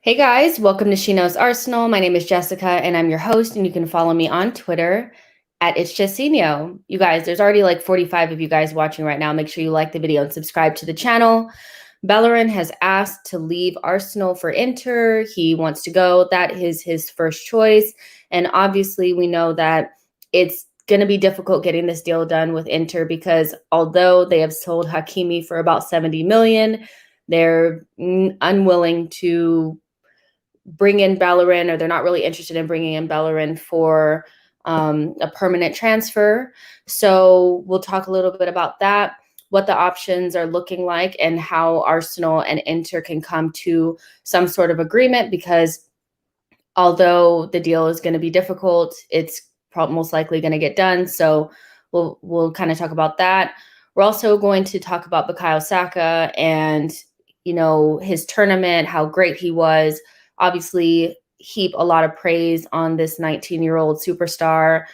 Hey guys, welcome to SheKnowsArsenal. My name is Jessica and I'm your host, and you can follow me on Twitter at @it'sjessino. You guys, there's already like 45 of you guys watching right now. Make sure you like the video and subscribe to the channel. Bellerin has asked to leave Arsenal for Inter. He wants to go. That is his first choice. And obviously we know that it's going to be difficult getting this deal done with Inter, because although they have sold Hakimi for about 70 million, they're unwilling to bring in Bellerin, or they're not really interested in bringing in Bellerin for a permanent transfer. So we'll talk a little bit about that, what the options are looking like, and how Arsenal and Inter can come to some sort of agreement, because although the deal is going to be difficult, it's most likely going to get done. So we'll kind of talk about that. We're also going to talk about Bukayo Saka and, you know, his tournament, how great he was. Obviously, heap a lot of praise on this 19-year-old superstar,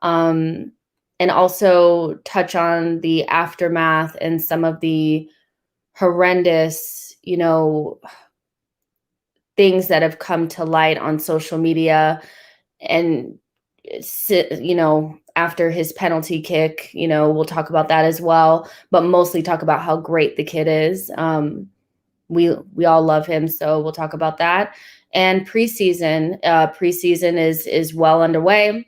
and also touch on the aftermath and some of the horrendous, you know, things that have come to light on social media. And, you know, after his penalty kick, you know, we'll talk about that as well, but mostly talk about how great the kid is. We all love him, so we'll talk about that. And preseason is well underway.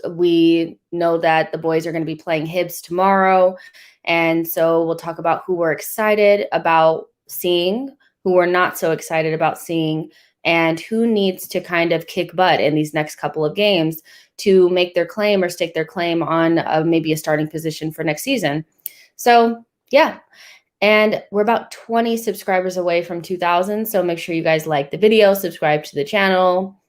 We know that the boys are going to be playing Hibs tomorrow, and so we'll talk about who we're excited about seeing, who we're not so excited about seeing, and who needs to kind of kick butt in these next couple of games to make their claim or stake their claim on maybe a starting position for next season. So yeah. And we're about 20 subscribers away from 2,000. So make sure you guys like the video, subscribe to the channel,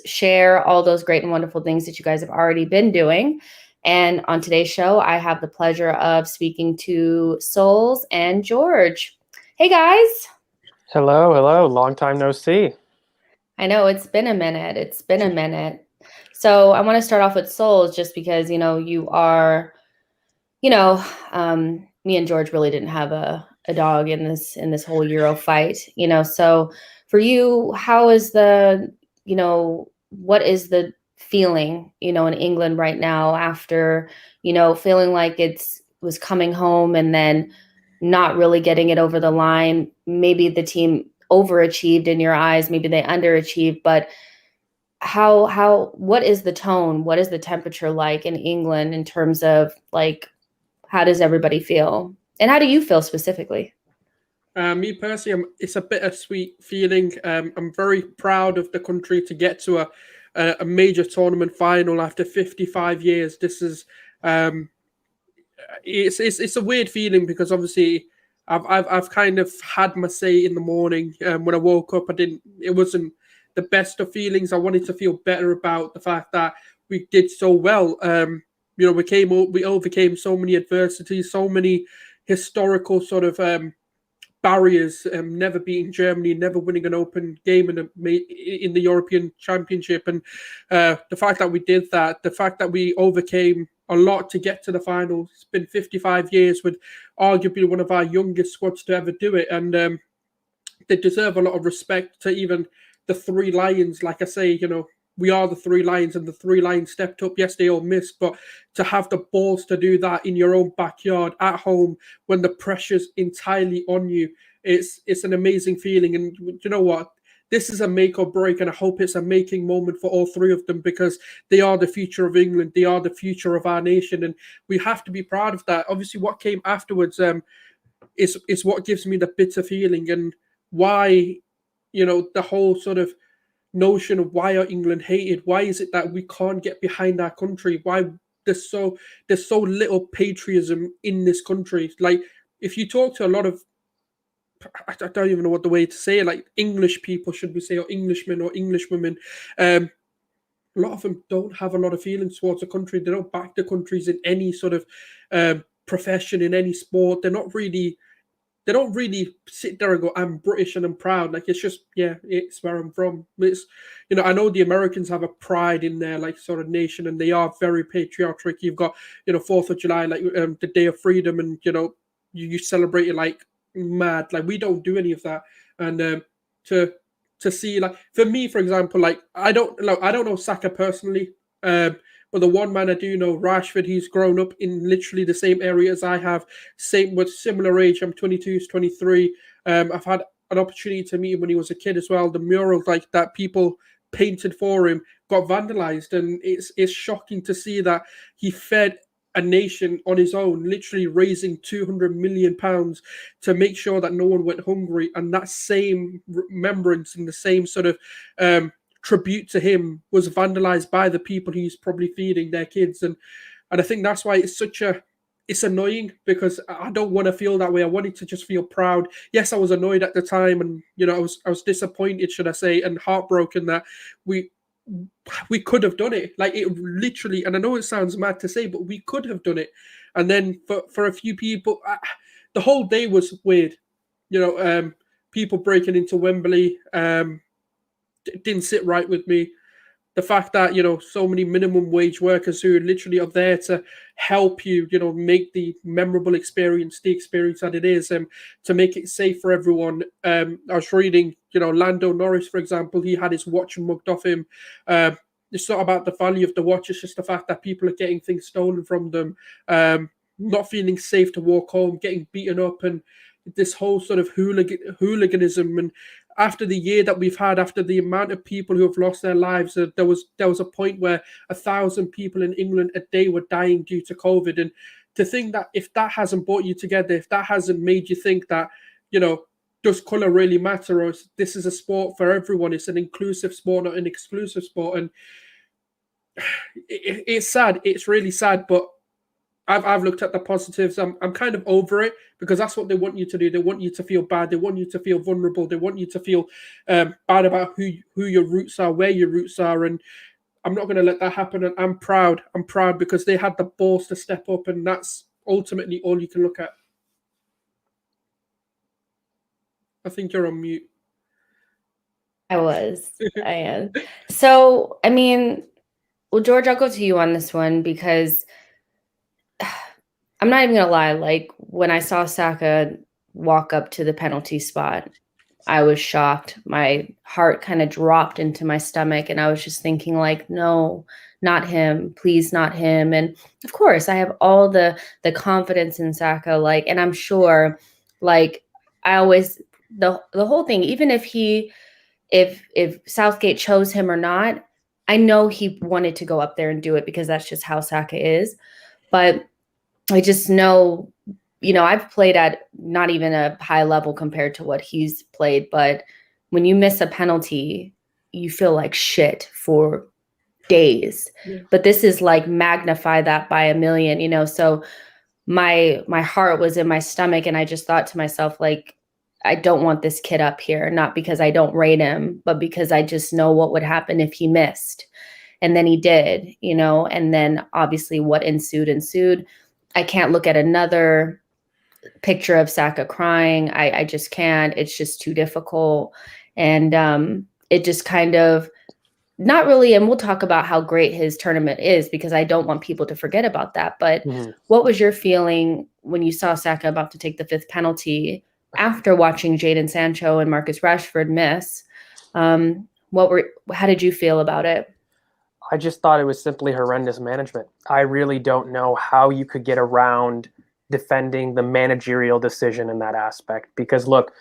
share all those great and wonderful things that you guys have already been doing. And on today's show, I have the pleasure of speaking to Sulz and George. Hey guys. Hello. Long time no see. I know, it's been a minute. So I want to start off with Sulz, just because, you know, you are, you know, me and George really didn't have a dog in this whole Euro fight, you know. So for you, how is the, you know, what is the feeling, you know, in England right now after, you know, feeling like was coming home and then not really getting it over the line? Maybe the team overachieved in your eyes, maybe they underachieved, but what is the tone? What is the temperature like in England in terms of, like, how does everybody feel? And how do you feel specifically? Me personally, it's a bittersweet feeling. I'm very proud of the country to get to a major tournament final after 55 years. This is it's a weird feeling, because obviously I've kind of had my say in the morning. When I woke up, it wasn't the best of feelings. I wanted to feel better about the fact that we did so well. You know, we overcame so many adversities, so many historical sort of barriers, never beating Germany, never winning an open game in the European Championship, and the fact that we did that, the fact that we overcame a lot to get to the final. It's been 55 years with arguably one of our youngest squads to ever do it, and they deserve a lot of respect to even the Three Lions. Like I say, we are the Three Lions, and the Three Lions stepped up. Yes, they all missed, but to have the balls to do that in your own backyard at home when the pressure's entirely on you, it's an amazing feeling. And you know what? This is a make or break, and I hope it's a making moment for all three of them, because they are the future of England. They are the future of our nation, and we have to be proud of that. Obviously, what came afterwards is what gives me the bitter feeling, and why, the whole sort of notion of why are England hated? Why is it that we can't get behind our country? Why there's so little patriotism in this country? Like, if you talk to a lot of, I don't even know what the way to say it, like English people, should we say, or Englishmen or Englishwomen, a lot of them don't have a lot of feelings towards the country. They don't back the countries in any sort of profession, in any sport. They don't really sit there and go, I'm British and I'm proud. Like, it's just, yeah, it's where I'm from. It's, I know the Americans have a pride in their, like, sort of nation, and they are very patriotic. You've got, 4th of July, like the Day of Freedom, and, you celebrate it like mad. Like, we don't do any of that. And to see, like, for me, for example, like, I don't know Saka personally, but the one man I do know, Rashford, he's grown up in literally the same area as I have, same with similar age. I'm 22, he's 23. I've had an opportunity to meet him when he was a kid as well. The mural, like, that people painted for him got vandalized, and it's shocking to see that he fed a nation on his own, literally raising £200 million to make sure that no one went hungry. And that same remembrance and the same sort of tribute to him was vandalized by the people he's probably feeding their kids, and I think that's why it's annoying, because I don't want to feel that way. I wanted to just feel proud. Yes, I was annoyed at the time, and I was disappointed, should I say, and heartbroken that we could have done it. Like, it literally, and I know it sounds mad to say, but we could have done it. And then for a few people, the whole day was weird. People breaking into Wembley. It didn't sit right with me. The fact that, so many minimum wage workers who literally are there to help you, make the memorable experience, the experience that it is, to make it safe for everyone. I was reading, Lando Norris, for example, he had his watch mugged off him. It's not about the value of the watch, it's just the fact that people are getting things stolen from them, not feeling safe to walk home, getting beaten up, and this whole sort of hooliganism. And after the year that we've had, after the amount of people who have lost their lives, there was a point where 1,000 people in England a day were dying due to COVID. And to think that if that hasn't brought you together, if that hasn't made you think that, does colour really matter, or this is a sport for everyone, it's an inclusive sport, not an exclusive sport. And it's sad, it's really sad, but I've looked at the positives. I'm kind of over it, because that's what they want you to do. They want you to feel bad. They want you to feel vulnerable. They want you to feel bad about who your roots are, where your roots are. And I'm not going to let that happen. And I'm proud. I'm proud because they had the balls to step up, and that's ultimately all you can look at. I think you're on mute. I am. So, I mean, well, George, I'll go to you on this one, because I'm not even going to lie. Like, when I saw Saka walk up to the penalty spot, I was shocked. My heart kind of dropped into my stomach, and I was just thinking, like, no, not him. Please, not him. And of course, I have all the confidence in Saka, like, and I'm sure, like, I always, the whole thing, even if Southgate chose him or not, I know he wanted to go up there and do it, because that's just how Saka is. But I just know, I've played at not even a high level compared to what he's played, but when you miss a penalty, you feel like shit for days. Yeah. But this is like magnify that by a million, so my heart was in my stomach, and I just thought to myself, like, I don't want this kid up here, not because I don't rate him, but because I just know what would happen if he missed. And then he did, and then obviously what ensued. I can't look at another picture of Saka crying. I just can't. It's just too difficult. And it just kind of not really, and we'll talk about how great his tournament is because I don't want people to forget about that. But what was your feeling when you saw Saka about to take the 5th penalty after watching Jadon Sancho and Marcus Rashford miss? How did you feel about it? I just thought it was simply horrendous management. I really don't know how you could get around defending the managerial decision in that aspect. Because look,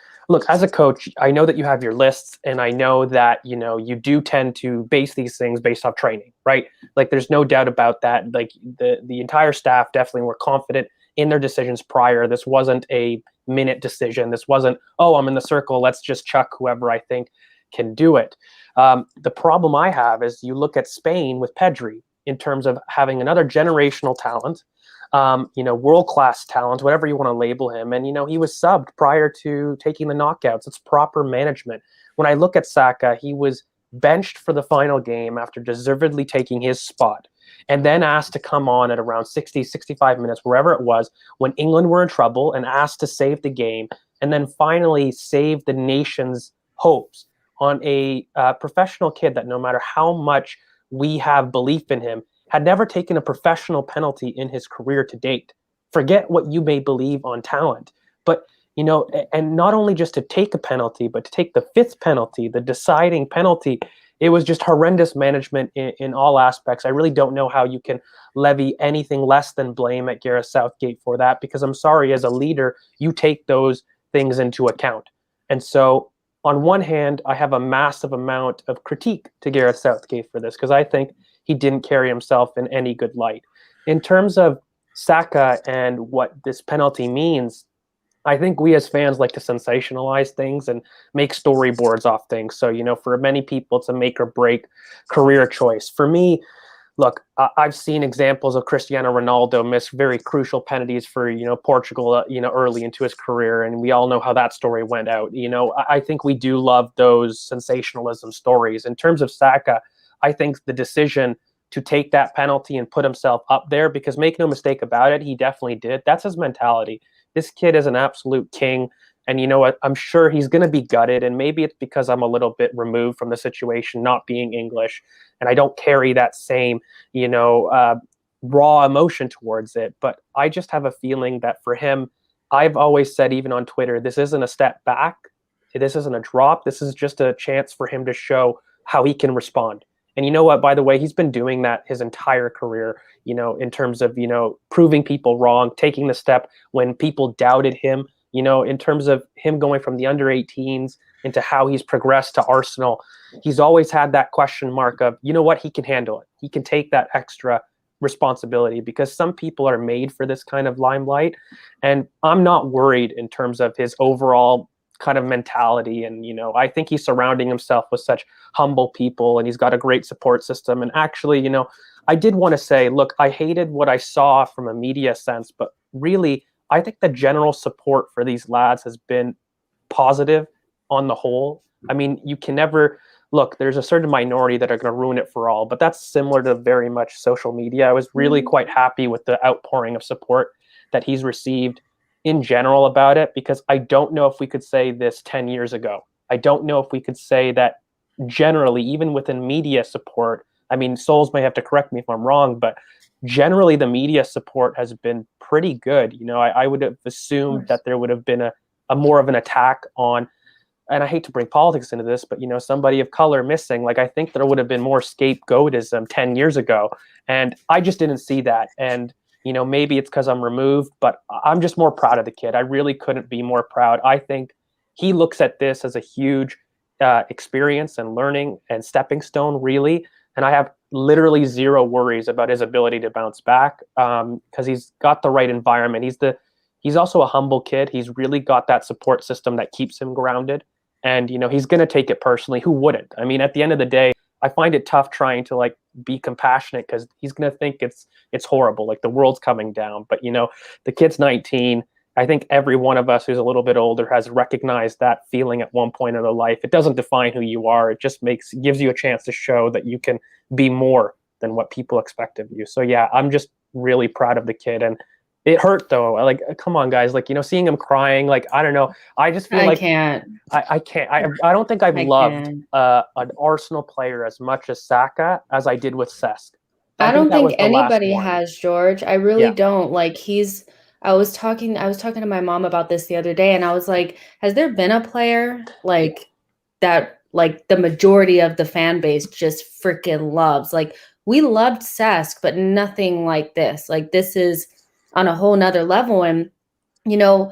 as a coach, I know that you have your lists, and I know that, you do tend to base these things based off training, right? Like, there's no doubt about that. Like, the entire staff definitely were confident in their decisions prior. This wasn't a minute decision. This wasn't, oh, I'm in the circle, let's just chuck whoever I think can do it. The problem I have is you look at Spain with Pedri in terms of having another generational talent, world-class talent, whatever you want to label him. And, he was subbed prior to taking the knockouts. It's proper management. When I look at Saka, he was benched for the final game after deservedly taking his spot, and then asked to come on at around 60, 65 minutes, wherever it was, when England were in trouble, and asked to save the game, and then finally save the nation's hopes on a professional kid that, no matter how much we have belief in him, had never taken a professional penalty in his career to date. Forget what you may believe on talent. But, and not only just to take a penalty, but to take the 5th penalty, the deciding penalty, it was just horrendous management in all aspects. I really don't know how you can levy anything less than blame at Gareth Southgate for that, because I'm sorry, as a leader, you take those things into account. And so, on one hand, I have a massive amount of critique to Gareth Southgate for this, because I think he didn't carry himself in any good light. In terms of Saka and what this penalty means, I think we as fans like to sensationalize things and make storyboards off things. So, for many people, it's a make or break career choice. For me, look, I've seen examples of Cristiano Ronaldo miss very crucial penalties for, Portugal, early into his career. And we all know how that story went out. I think we do love those sensationalism stories. In terms of Saka, I think the decision to take that penalty and put himself up there, because make no mistake about it, he definitely did. That's his mentality. This kid is an absolute king. And you know what? I'm sure he's going to be gutted. And maybe it's because I'm a little bit removed from the situation, not being English, and I don't carry that same, raw emotion towards it. But I just have a feeling that for him, I've always said, even on Twitter, this isn't a step back. This isn't a drop. This is just a chance for him to show how he can respond. And you know what, by the way, he's been doing that his entire career, in terms of, proving people wrong, taking the step when people doubted him, in terms of him going from the under-18s into how he's progressed to Arsenal. He's always had that question mark of, he can handle it. He can take that extra responsibility, because some people are made for this kind of limelight. And I'm not worried in terms of his overall kind of mentality. And, I think he's surrounding himself with such humble people, and he's got a great support system. And actually, I did want to say, look, I hated what I saw from a media sense, but really, I think the general support for these lads has been positive on the whole. I mean, you can never look, there's a certain minority that are going to ruin it for all, but that's similar to very much social media. I was really quite happy with the outpouring of support that he's received in general about it, because I don't know if we could say this 10 years ago. I don't know if we could say that generally, even within media support. I mean, Sulz may have to correct me if I'm wrong, but generally the media support has been pretty good. I would have assumed that there would have been a more of an attack on, and I hate to bring politics into this, but somebody of color missing. Like, I think there would have been more scapegoatism 10 years ago, and I just didn't see that. And maybe it's because I'm removed, but I'm just more proud of the kid. I really couldn't be more proud. I think he looks at this as a huge experience and learning and stepping stone, really. And I have literally zero worries about his ability to bounce back, because he's got the right environment. He's also a humble kid. He's really got that support system that keeps him grounded. And, he's going to take it personally. Who wouldn't? I mean, at the end of the day, I find it tough trying to be compassionate, because he's going to think it's horrible, like the world's coming down. But, the kid's 19. I think every one of us who's a little bit older has recognized that feeling at one point in their life. It doesn't define who you are. It just gives you a chance to show that you can be more than what people expect of you. So yeah, I'm just really proud of the kid. And It hurt though. Like, come on, guys. Like, seeing him crying. Like, I don't know. I just feel I like can't. I can't. I don't think I've I loved can. an Arsenal player as much as Saka as I did with Cesc. I I think don't that think was the last anybody one. has, George. I really Yeah. don't. Like I was talking to my mom about this the other day, and I was like, has there been a player like that, like the majority of the fan base just freaking loves? Like, we loved Cesc, but nothing like this. Like, this is on a whole nother level. And you know,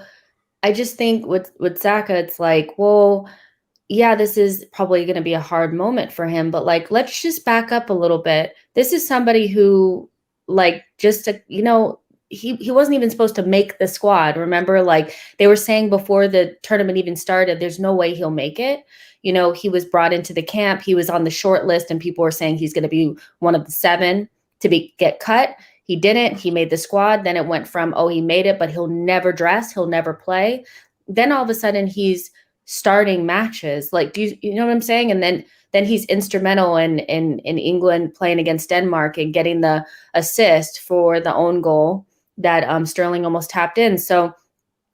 I just think with Saka, it's like, well, yeah, this is probably going to be a hard moment for him, but like, let's just back up a little bit. This is somebody who, like, he wasn't even supposed to make the squad. Remember, like they were saying before the tournament even started, there's no way he'll make it. He was brought into the camp. He was on the short list, and people were saying he's going to be one of the 7 to get cut. He didn't. He made the squad. Then it went from, oh, he made it, but he'll never dress. He'll never play. Then all of a sudden he's starting matches. Like, do you know what I'm saying? And then he's instrumental in England playing against Denmark and getting the assist for the own goal that Sterling almost tapped in. So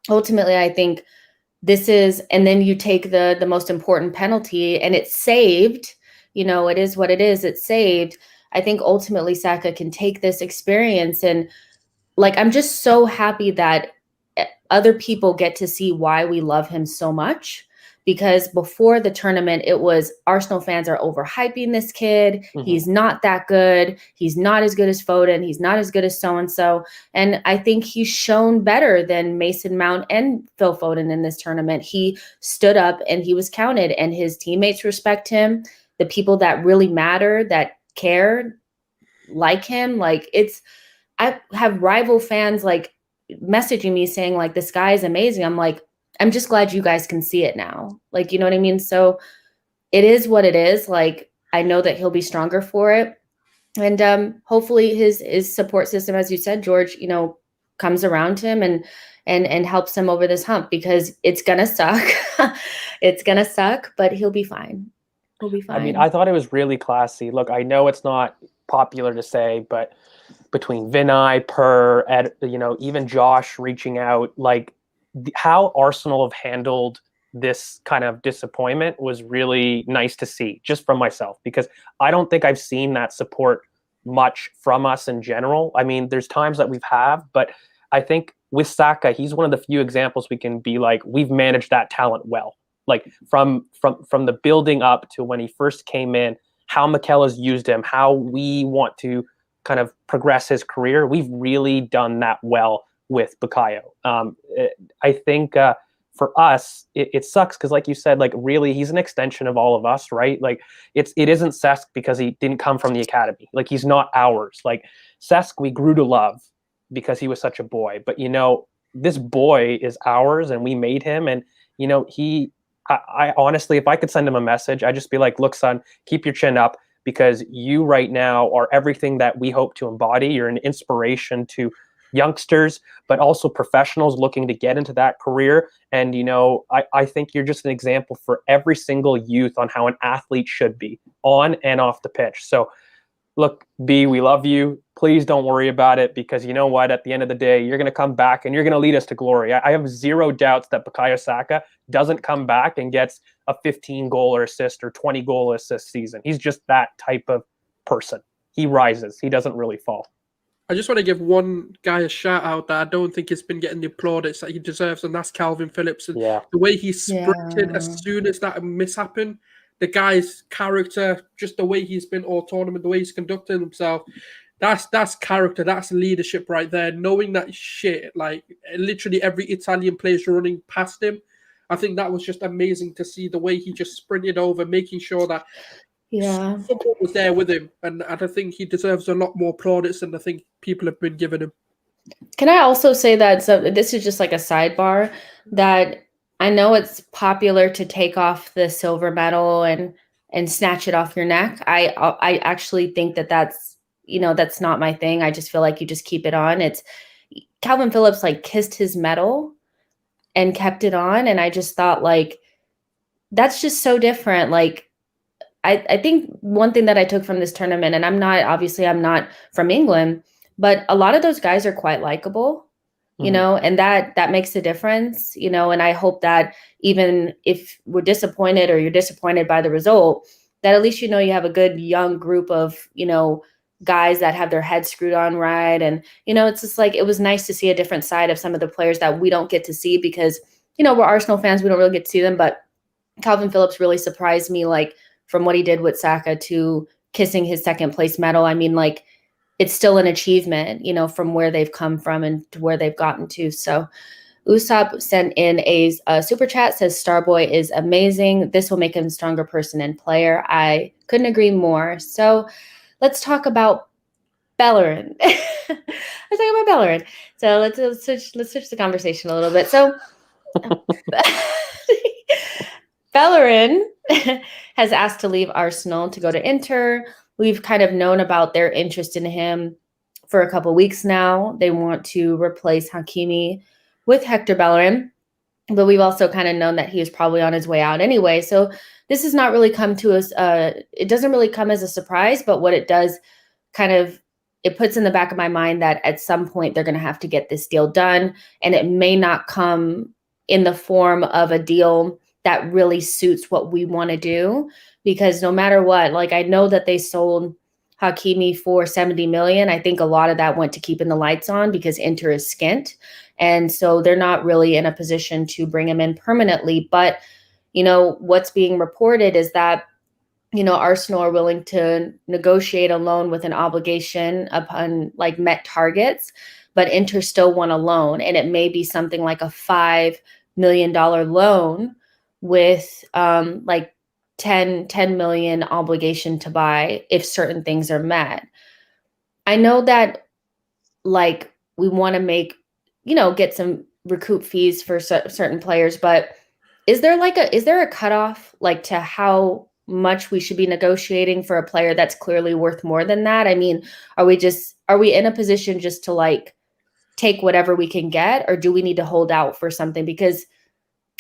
ultimately, I think this is, and then you take the most important penalty and it's saved. It is what it is. It's saved. I think ultimately Saka can take this experience, and like, I'm just so happy that other people get to see why we love him so much, because before the tournament, it was Arsenal fans are overhyping this kid. Mm-hmm. He's not that good. He's not as good as Foden. He's not as good as so-and-so. And I think he's shown better than Mason Mount and Phil Foden in this tournament. He stood up and he was counted, and his teammates respect him. The people that really matter, that care, like him. Like, I have rival fans like messaging me saying like, this guy is amazing. I'm like, I'm just glad you guys can see it now. Like, you know what I mean? So it is what it is. Like, I know that he'll be stronger for it. And hopefully his support system, as you said, George, comes around him and helps him over this hump, because it's gonna suck. It's gonna suck, but he'll be fine. He'll be fine. I mean, I thought it was really classy. Look, I know it's not popular to say, but between Vinay, Ed, even Josh reaching out, like how Arsenal have handled this kind of disappointment was really nice to see, just from myself, because I don't think I've seen that support much from us in general. I mean, there's times that but I think with Saka, he's one of the few examples we can be like, we've managed that talent well. Like from the building up to when he first came in, how Mikel has used him, how we want to kind of progress his career. We've really done that well with Bukayo. I think for us, it sucks because, like you said, like really, he's an extension of all of us, right? Like it isn't Cesc because he didn't come from the academy. Like he's not ours. Like Cesc, we grew to love because he was such a boy. But this boy is ours, and we made him. And I honestly, if I could send him a message, I'd just be like, look, son, keep your chin up, because you right now are everything that we hope to embody. You're an inspiration to youngsters, but also professionals looking to get into that career. And, I think you're just an example for every single youth on how an athlete should be on and off the pitch. So look, B, we love you. Please don't worry about it, because you know what? At the end of the day, you're going to come back and you're going to lead us to glory. I have zero doubts that Bukayo Saka doesn't come back and gets a 15-goal or assist or 20-goal assist season. He's just that type of person. He rises. He doesn't really fall. I just want to give one guy a shout out that I don't think he's been getting the plaudits that he deserves, and that's Calvin Phillips. And the way he sprinted as soon as that miss happened, the guy's character, just the way he's been all tournament, the way he's conducting himself, that's character, that's leadership right there. Knowing that shit, like literally every Italian player's running past him. I think that was just amazing to see the way he just sprinted over, making sure that someone was there with him. And I think he deserves a lot more plaudits than I think people have been giving him. Can I also say that, so this is just like a sidebar, that I know it's popular to take off the silver medal and snatch it off your neck. I actually think that's that's not my thing. I just feel like you just keep it on. It's Calvin Phillips like kissed his medal and kept it on, and I just thought like that's just so different. Like I think one thing that I took from this tournament, and I'm not from England, but a lot of those guys are quite likable. you know, and that makes a difference, you know, and I hope that even if we're disappointed or you're disappointed by the result, that at least, you know, you have a good young group of, you know, guys that have their heads screwed on right. And, you know, it's just like, it was nice to see a different side of some of the players that we don't get to see because, you know, we're Arsenal fans, we don't really get to see them, but Calvin Phillips really surprised me, like from what he did with Saka to kissing his second place medal. I mean, like, it's still an achievement, you know, from where they've come from and to where they've gotten to. So Usab sent in a super chat, says Starboy is amazing. This will make him a stronger person and player. I couldn't agree more. So let's talk about Bellerin. Let's talk about Bellerin. So let's switch the conversation a little bit. So Bellerin has asked to leave Arsenal to go to Inter. We've kind of known about their interest in him for a couple weeks now. They want to replace Hakimi with Hector Bellerin, but we've also kind of known that he is probably on his way out anyway. So this has not really come to us. It doesn't really come as a surprise, but what it does kind of, it puts in the back of my mind that at some point they're going to have to get this deal done, and it may not come in the form of a deal that really suits what we want to do, because no matter what, like I know that they sold Hakimi for 70 million. I think a lot of that went to keeping the lights on because Inter is skint. And so they're not really in a position to bring him in permanently. But, you know, what's being reported is that, you know, Arsenal are willing to negotiate a loan with an obligation upon like met targets, but Inter still want a loan. And it may be something like a $5 million loan with like 10 million obligation to buy if certain things are met. I know that like we want to make, you know, get some recoup fees for certain players, but is there a cutoff like to how much we should be negotiating for a player that's clearly worth more than that? I mean, are we in a position just to like take whatever we can get, or do we need to hold out for something? Because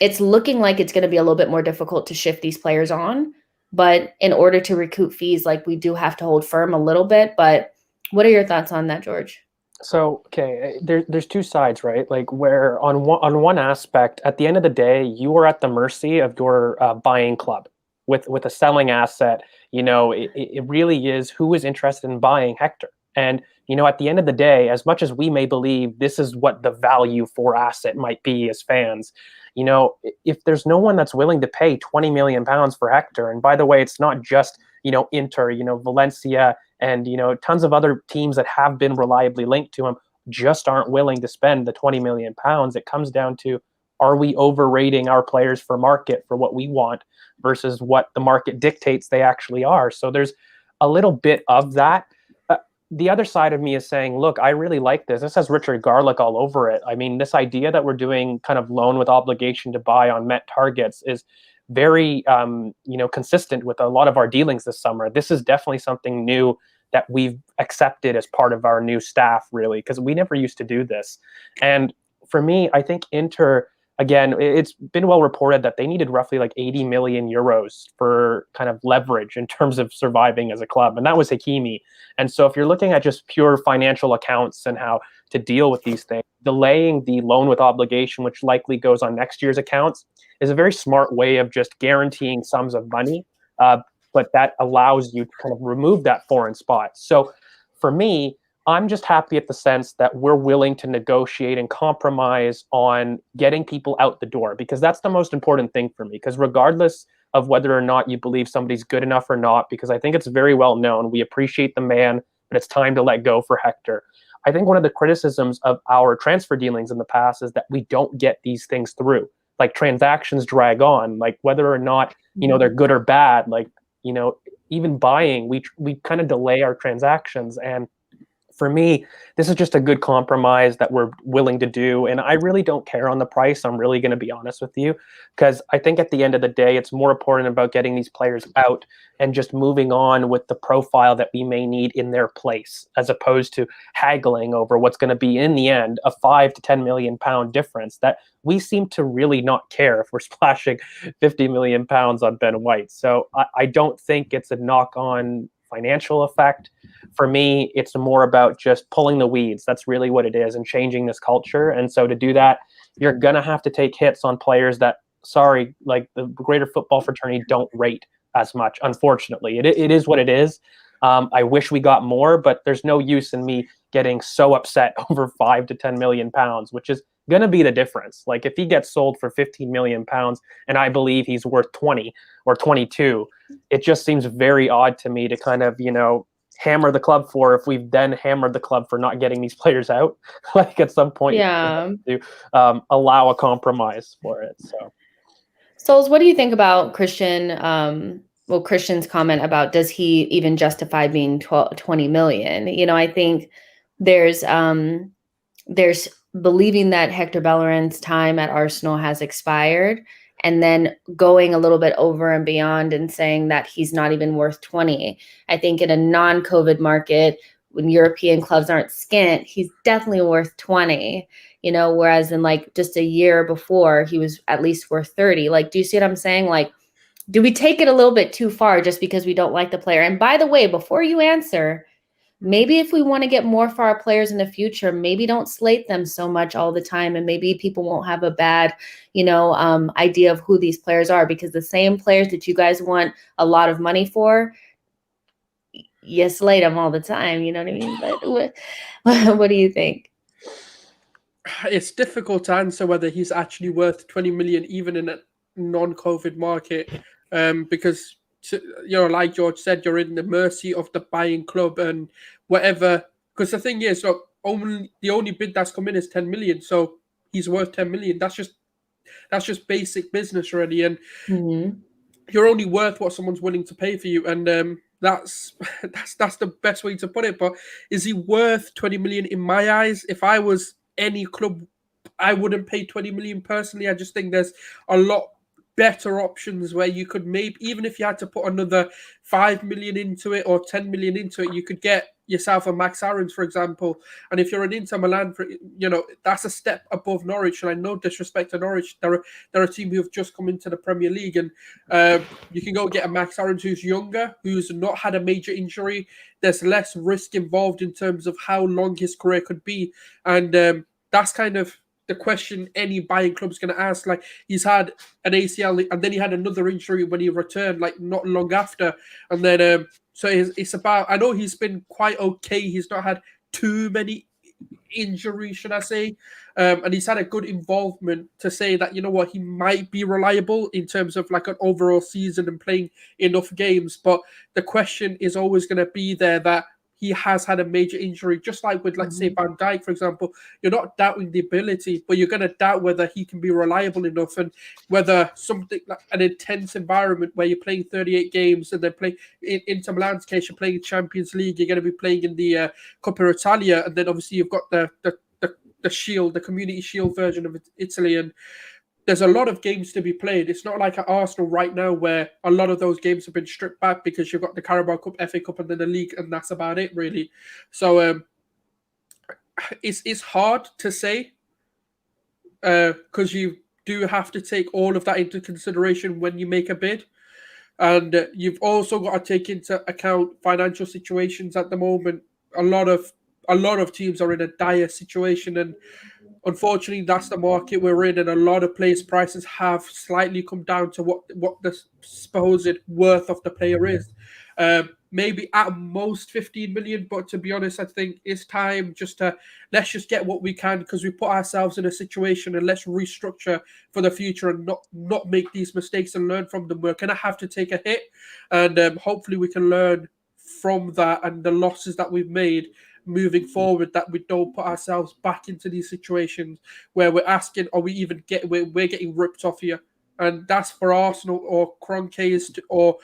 it's looking like it's going to be a little bit more difficult to shift these players on, but in order to recoup fees, like we do have to hold firm a little bit. But what are your thoughts on that, George? So, okay, there's two sides, right? Like where on one aspect, at the end of the day, you are at the mercy of your buying club with a selling asset. You know, it really is who is interested in buying Hector. And, you know, at the end of the day, as much as we may believe this is what the value for asset might be as fans, you know, if there's no one that's willing to pay 20 million pounds for Hector, and by the way, it's not just, you know, Inter, you know, Valencia, and, you know, tons of other teams that have been reliably linked to him just aren't willing to spend the 20 million pounds. It comes down to, are we overrating our players for market for what we want versus what the market dictates they actually are? So there's a little bit of that. The other side of me is saying, look, I really like this. This has Richard Garlick all over it. I mean, this idea that we're doing kind of loan with obligation to buy on met targets is very, you know, consistent with a lot of our dealings this summer. This is definitely something new that we've accepted as part of our new staff, really, because we never used to do this. And for me, I think Inter, again, it's been well reported that they needed roughly like 80 million euros for kind of leverage in terms of surviving as a club. And that was Hakimi. And so if you're looking at just pure financial accounts and how to deal with these things, delaying the loan with obligation, which likely goes on next year's accounts, is a very smart way of just guaranteeing sums of money. But that allows you to kind of remove that foreign spot. So for me, I'm just happy at the sense that we're willing to negotiate and compromise on getting people out the door, because that's the most important thing for me. Because regardless of whether or not you believe somebody's good enough or not, because I think it's very well known, we appreciate the man, but it's time to let go for Hector. I think one of the criticisms of our transfer dealings in the past is that we don't get these things through. Like transactions drag on, like whether or not, you know, they're good or bad, like, you know, even buying, we kind of delay our transactions. And for me, this is just a good compromise that we're willing to do. And I really don't care on the price. I'm really going to be honest with you, because I think at the end of the day, it's more important about getting these players out and just moving on with the profile that we may need in their place, as opposed to haggling over what's going to be, in the end, a 5 to 10 million pound difference that we seem to really not care if we're splashing 50 million pounds on Ben White. So I don't think it's a knock on financial effect. For me, it's more about just pulling the weeds. That's really what it is, and changing this culture. And so to do that, you're going to have to take hits on players that, sorry, like the greater football fraternity don't rate as much. Unfortunately, it is what it is. I wish we got more, but there's no use in me getting so upset over 5 to 10 million pounds, which is going to be the difference. Like if he gets sold for 15 million pounds and I believe he's worth 20 or 22, it just seems very odd to me to kind of, hammer the club for, if we've then hammered the club for not getting these players out. Like at some point, Yeah. to allow a compromise for it. So, Sulz, what do you think about Christian's comment about, does he even justify being 20 million? I think there's believing that Hector Bellerin's time at Arsenal has expired, and then going a little bit over and beyond and saying that he's not even worth 20. I think in a non-COVID market, when European clubs aren't skint, he's definitely worth 20, whereas in like just a year before, he was at least worth 30. Like, do you see what I'm saying? Like, do we take it a little bit too far just because we don't like the player? And by the way, before you answer, maybe if we want to get more for our players in the future, maybe don't slate them so much all the time. And maybe people won't have a bad, idea of who these players are, because the same players that you guys want a lot of money for, you slate them all the time. You know what I mean? But what do you think? It's difficult to answer whether he's actually worth 20 million, even in a non-COVID market, because like George said, you're in the mercy of the buying club and whatever. Because the thing is, look, the only bid that's come in is 10 million, so he's worth 10 million. That's just basic business already, and you're only worth what someone's willing to pay for you, and that's the best way to put it. But is he worth 20 million in my eyes? If I was any club, I wouldn't pay 20 million personally. I just think there's a lot better options where you could, maybe even if you had to put another 5 million into it or 10 million into it, you could get yourself a Max Aarons, for example. And if you're an Inter Milan, that's a step above Norwich. And I no disrespect to Norwich, they're a team who have just come into the Premier League, and you can go get a Max Aarons who's younger, who's not had a major injury. There's less risk involved in terms of how long his career could be, and that's kind of the question any buying club's going to ask. Like, he's had an ACL, and then he had another injury when he returned, like not long after. And then, so it's about, I know he's been quite okay. He's not had too many injuries, should I say. And he's had a good involvement to say that, he might be reliable in terms of like an overall season and playing enough games. But the question is always going to be there that he has had a major injury, just like with, let's say, Van Dijk, for example. You're not doubting the ability, but you're going to doubt whether he can be reliable enough, and whether something like an intense environment where you're playing 38 games and then play in Inter Milan's case, you're playing Champions League, you're going to be playing in the Coppa Italia, and then obviously you've got the Shield, the Community Shield version of Italy, and there's a lot of games to be played. It's not like at Arsenal right now where a lot of those games have been stripped back because you've got the Carabao Cup, FA Cup, and then the league, and that's about it, really. So it's hard to say because you do have to take all of that into consideration when you make a bid. And you've also got to take into account financial situations at the moment. A lot of teams are in a dire situation, and unfortunately, that's the market we're in, and a lot of players' prices have slightly come down to what the supposed worth of the player is. Maybe at most 15 million, but to be honest, I think it's time let's just get what we can, because we put ourselves in a situation, and let's restructure for the future and not make these mistakes and learn from them. We're going to have to take a hit, and hopefully we can learn from that and the losses that we've made moving forward, that we don't put ourselves back into these situations where we're asking, are we even we're getting ripped off here? And that's for Arsenal or Kroenke's or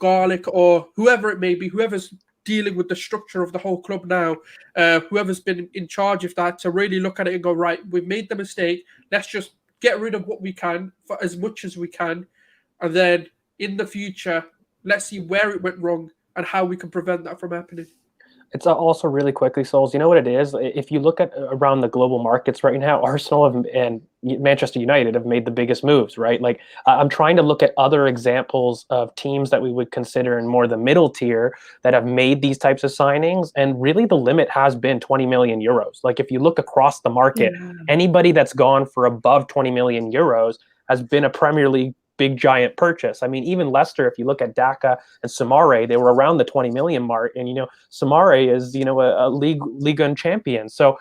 Garlic or whoever it may be, whoever's dealing with the structure of the whole club now, whoever's been in charge of that, to really look at it and go, right, we've made the mistake, let's just get rid of what we can for as much as we can, and then in the future let's see where it went wrong and how we can prevent that from happening. It's also really quickly, Souls. You know what it is? If you look at around the global markets right now, Arsenal and Manchester United have made the biggest moves, right? Like I'm trying to look at other examples of teams that we would consider in more the middle tier that have made these types of signings, and really the limit has been 20 million euros. Like if you look across the market, anybody that's gone for above 20 million euros has been a Premier League big giant purchase. I mean, even Leicester, if you look at Daka and Samare, they were around the 20 million mark. And, Samare is, a Ligue 1 champion. So,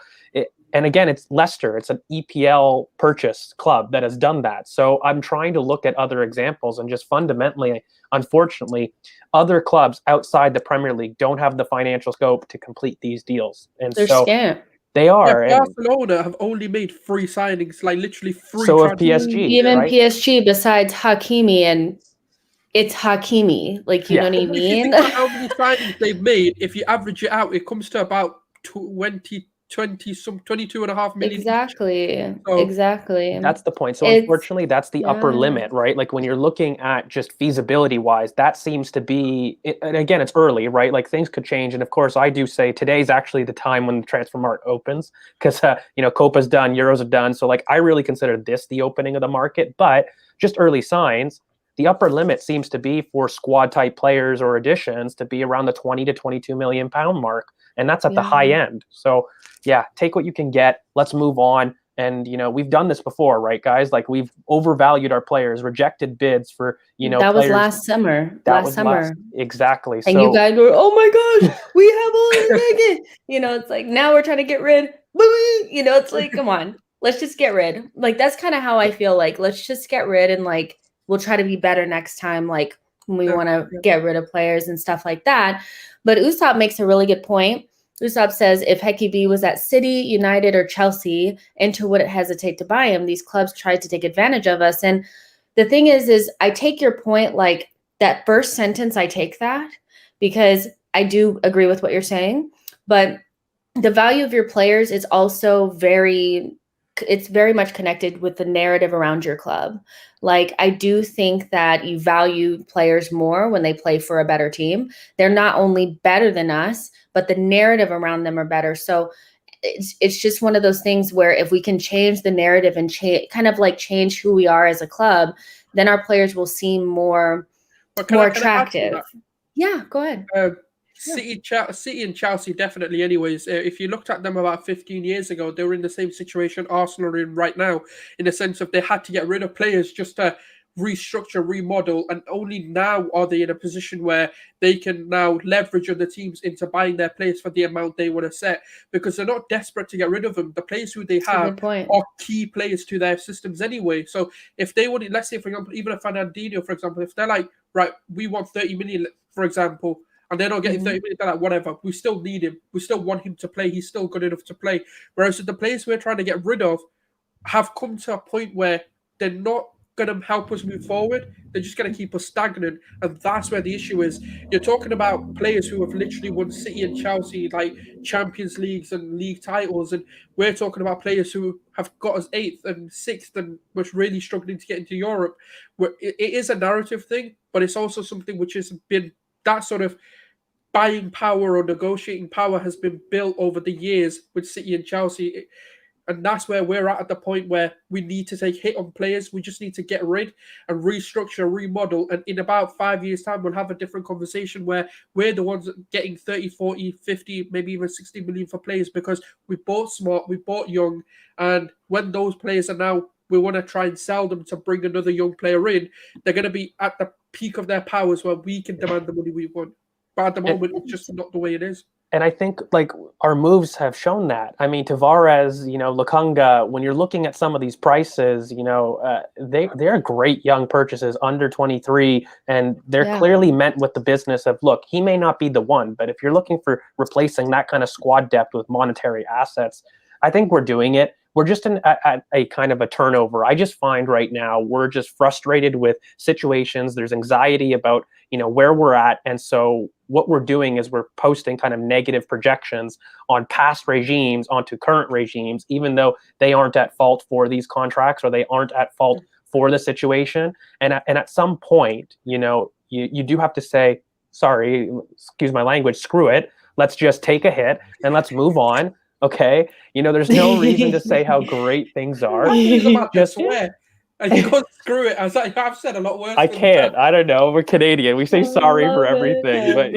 and again, it's Leicester. It's an EPL purchase club that has done that. So I'm trying to look at other examples, and just fundamentally, unfortunately, other clubs outside the Premier League don't have the financial scope to complete these deals. And They're so scant. they are. Yeah, Barcelona have only made 3 signings, like literally 3. So have PSG. Even right? PSG, besides Hakimi, and it's Hakimi. Like, you know what I If you mean? think about how many signings they've made, if you average it out, it comes to about 22.5 million. Exactly. So exactly. That's the point. So unfortunately, that's the upper limit, right? Like when you're looking at just feasibility wise, that seems to be, and again, it's early, right? Like things could change. And of course, I do say today's actually the time when the transfer market opens, because, Copa's done, Euros are done. So like, I really consider this the opening of the market, but just early signs. The upper limit seems to be for squad type players or additions to be around the 20 to 22 million pound mark. And that's at the high end. So yeah, take what you can get. Let's move on. And, we've done this before, right, guys? Like we've overvalued our players, rejected bids for, that was players. last summer. Exactly. And you guys were, oh my gosh, we have all this. It's like, now we're trying to get rid. It's like, come on, let's just get rid. Like, that's kind of how I feel. Like, let's just get rid, and like, we'll try to be better next time. Like when we want to get rid of players and stuff like that. But Usopp makes a really good point. Usopp says if Heki B was at City, United, or Chelsea, Inter wouldn't hesitate to buy him. These clubs tried to take advantage of us. And the thing is I take your point, like that first sentence, I take that because I do agree with what you're saying. But the value of your players is also very much connected with the narrative around your club. Like, I do think that you value players more when they play for a better team. They're not only better than us, but the narrative around them are better. So it's just one of those things where if we can change the narrative and change who we are as a club, then our players will seem more attractive. Yeah, go ahead. City and Chelsea definitely. Anyways, if you looked at them about 15 years ago, they were in the same situation Arsenal are in right now, in the sense of they had to get rid of players just to restructure, remodel, and only now are they in a position where they can now leverage other teams into buying their players for the amount they want to set, because they're not desperate to get rid of them. The players who they have are key players to their systems anyway. So if they would, let's say, for example, even a Fernandinho, for example, if they're like, right, we want 30 million, for example, and they're not getting 30 minutes, they're like, whatever, we still need him. We still want him to play. He's still good enough to play. Whereas the players we're trying to get rid of have come to a point where they're not going to help us move forward. They're just going to keep us stagnant. And that's where the issue is. You're talking about players who have literally won City and Chelsea, like Champions Leagues and league titles. And we're talking about players who have got us 8th and 6th and was really struggling to get into Europe. It is a narrative thing, but it's also something which has been that sort of buying power or negotiating power has been built over the years with City and Chelsea. And that's where we're at the point where we need to take hit on players. We just need to get rid and restructure, remodel. And in about 5 years' time, we'll have a different conversation where we're the ones getting 30, 40, 50, maybe even 60 million for players because we bought smart, we bought young. And when those players are now, we want to try and sell them to bring another young player in, they're going to be at the peak of their powers where we can demand the money we want. But at the moment, it's just not the way it is. And I think like our moves have shown that. I mean, Tavares, Lukunga, when you're looking at some of these prices, they're great young purchases under 23, and they're clearly meant with the business of, look, he may not be the one, but if you're looking for replacing that kind of squad depth with monetary assets, I think we're doing it. We're just at a kind of a turnover. I just find right now we're just frustrated with situations. There's anxiety about, where we're at. And so what we're doing is we're posting kind of negative projections on past regimes onto current regimes, even though they aren't at fault for these contracts or they aren't at fault for the situation. And at some point, you do have to say, sorry, excuse my language, screw it. let's just take a hit and let's move on. Okay, there's no reason to say how great things are. Just swear. You can't screw it. I've said a lot worse. I can't. I don't know. We're Canadian. We say sorry for everything, but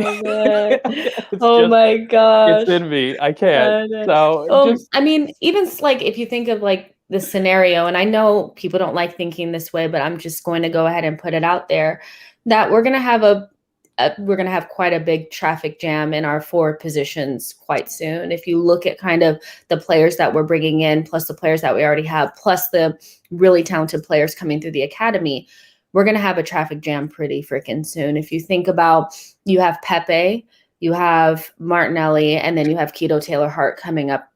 my gosh, it's in me. I can't. So I mean, even like if you think of like the scenario, and I know people don't like thinking this way, but I'm just going to go ahead and put it out there that we're gonna have quite a big traffic jam in our forward positions quite soon. If you look at kind of the players that we're bringing in, plus the players that we already have, plus the really talented players coming through the academy, we're going to have a traffic jam pretty freaking soon. If you think about, you have Pepe, you have Martinelli, and then you have Keto Taylor-Hart coming up,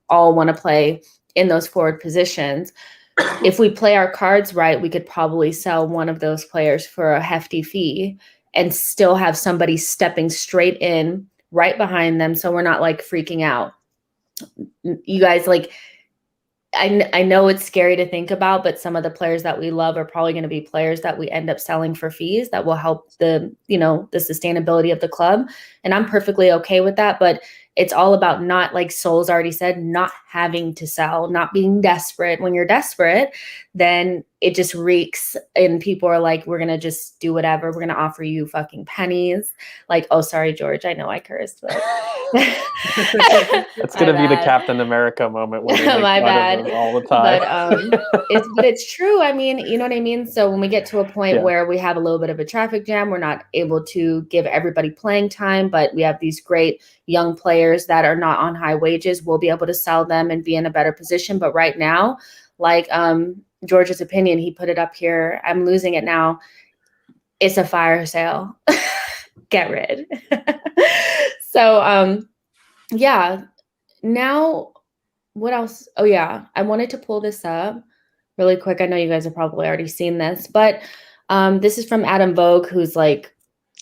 all want to play in those forward positions. If we play our cards right, we could probably sell one of those players for a hefty fee and still have somebody stepping straight in right behind them. So we're not like freaking out. You guys, like, I know it's scary to think about, but some of the players that we love are probably going to be players that we end up selling for fees that will help the sustainability of the club. And I'm perfectly okay with that. But it's all about not, like Sulz already said, not having to sell, not being desperate. When you're desperate, then it just reeks and people are like, we're going to just do whatever. We're going to offer you fucking pennies. Like, oh, sorry, George. I know I cursed. But it's going to be the Captain America moment when they make fun of him all the time. But it's true. I mean, you know what I mean? So when we get to a point where we have a little bit of a traffic jam, we're not able to give everybody playing time, but we have these great young players that are not on high wages. We'll be able to sell them and be in a better position. But right now, like George's opinion, he put it up here. I'm losing it now. It's a fire sale. Get rid. So, now what else? Oh yeah, I wanted to pull this up really quick. I know you guys have probably already seen this, but this is from Adam Vogue, who's like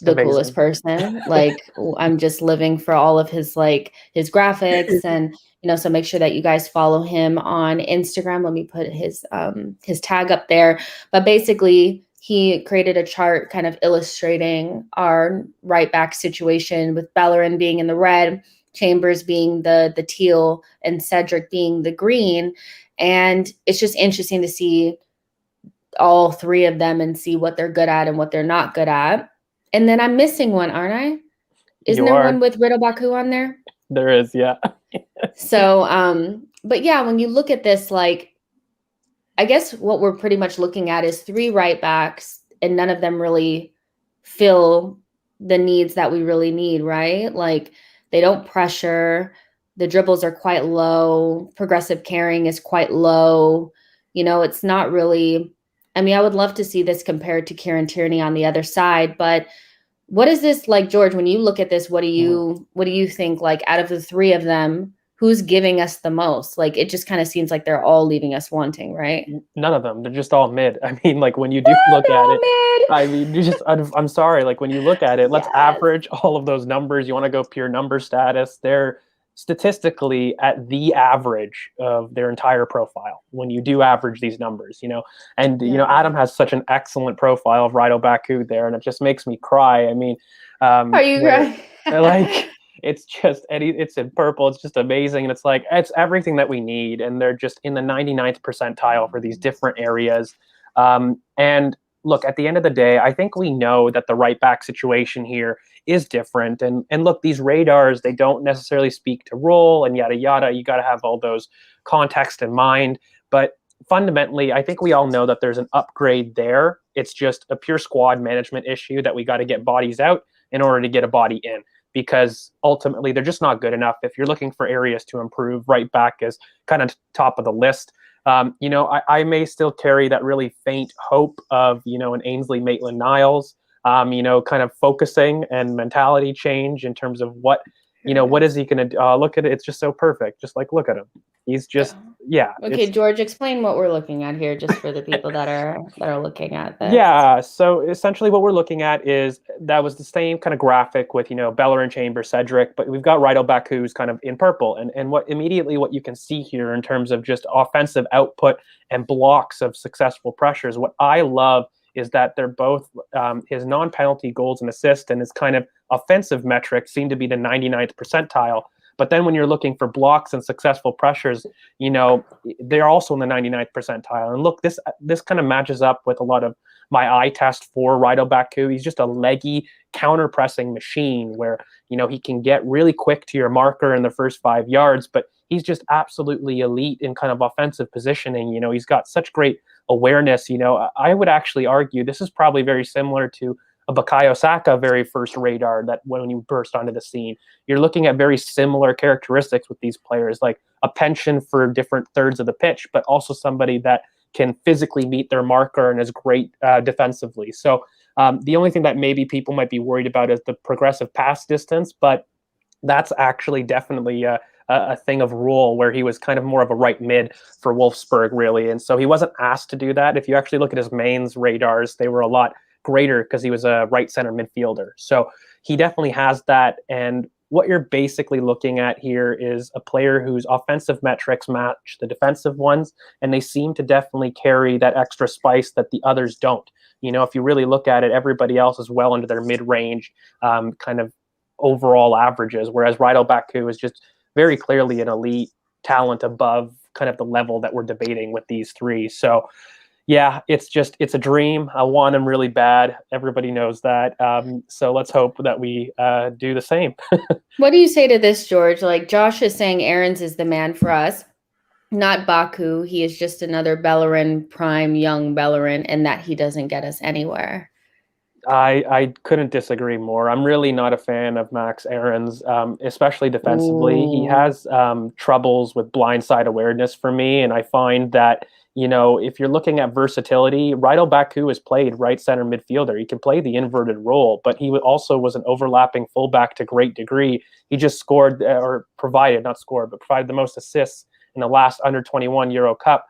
the coolest person. Like, I'm just living for all of his graphics, and so make sure that you guys follow him on Instagram. Let me put his tag up there. But basically, he created a chart kind of illustrating our right back situation, with Bellerin being in the red, Chambers being the teal, and Cedric being the green. And it's just interesting to see all three of them and see what they're good at and what they're not good at. And then I'm missing one, aren't I? Isn't there one with Riddle Baku on there? There is, yeah. So, but yeah, when you look at this, like, I guess what we're pretty much looking at is three right backs, and none of them really fill the needs that we really need, right? Like, they don't pressure. The dribbles are quite low. Progressive carrying is quite low. It's not really, I mean, I would love to see this compared to Kieran Tierney on the other side, but what is this like, George? When you look at this, what do you think? Like, out of the three of them, who's giving us the most? Like, it just kind of seems like they're all leaving us wanting, right? None of them. They're just all mid. I mean, like, when you do look at it, I mean, I'm sorry. Like, when you look at it, let's average all of those numbers. You want to go pure number status. They're statistically at the average of their entire profile when you do average these numbers, and Adam has such an excellent profile of Rido Baku there, and it just makes me cry. I mean, are you crying? Like, it's just it's in purple, it's just amazing, and it's like, it's everything that we need, and they're just in the 99th percentile for these different areas. And look, at the end of the day, I think we know that the right back situation here is different. And look, these radars, they don't necessarily speak to role and yada, yada. You got to have all those context in mind. But fundamentally, I think we all know that there's an upgrade there. It's just a pure squad management issue that we got to get bodies out in order to get a body in, because ultimately they're just not good enough. If you're looking for areas to improve, right back is kind of top of the list. I may still carry that really faint hope of, an Ainsley Maitland-Niles, kind of focusing and mentality change in terms of what is he going to look at it. It's just so perfect. Just like, look at him. He's just, Okay, George, explain what we're looking at here, just for the people that are looking at this. Yeah, so essentially what we're looking at is, that was the same kind of graphic with, Bellerin, Chambers, Cedric, but we've got Rido Baku's kind of in purple. And what you can see here in terms of just offensive output and blocks of successful pressures, what I love is that they're both his non-penalty goals and assists, and his kind of offensive metrics seem to be the 99th percentile. But then when you're looking for blocks and successful pressures, you know, they're also in the 99th percentile. And look, this kind of matches up with a lot of my eye test for Rydell Baku. He's just a leggy counter-pressing machine where, you know, he can get really quick to your marker in the first 5 yards, but he's just absolutely elite in kind of offensive positioning. You know, he's got such great awareness. You know, I would actually argue this is probably very similar to a Bukayo Saka very first radar that when you burst onto the scene. You're looking at very similar characteristics with these players, like a penchant for different thirds of the pitch, but also somebody that can physically meet their marker and is great defensively. So the only thing that maybe people might be worried about is the progressive pass distance, but that's actually definitely a thing of rule where he was kind of more of a right mid for Wolfsburg, really. And so he wasn't asked to do that. If you actually look at his mains radars, they were a lot greater because he was a right center midfielder. So he definitely has that. And what you're basically looking at here is a player whose offensive metrics match the defensive ones, and they seem to definitely carry that extra spice that the others don't. You know, if you really look at it, everybody else is well into their mid-range kind of overall averages, whereas Rydell Baku is just very clearly an elite talent above kind of the level that we're debating with these three. So yeah, it's a dream. I want him really bad. Everybody knows that. So let's hope that we do the same. What do you say to this, George? Like, Josh is saying Aarons is the man for us, not Baku. He is just another Bellerin, prime young Bellerin, and that he doesn't get us anywhere. I couldn't disagree more. I'm really not a fan of Max Aarons, especially defensively. Ooh. He has troubles with blindside awareness for me, and I find that, you know, if you're looking at versatility, Rydell Baku has played right center midfielder. He can play the inverted role, but he also was an overlapping fullback to great degree. He just scored or provided, not scored, but provided the most assists in the last under-21 Euro Cup.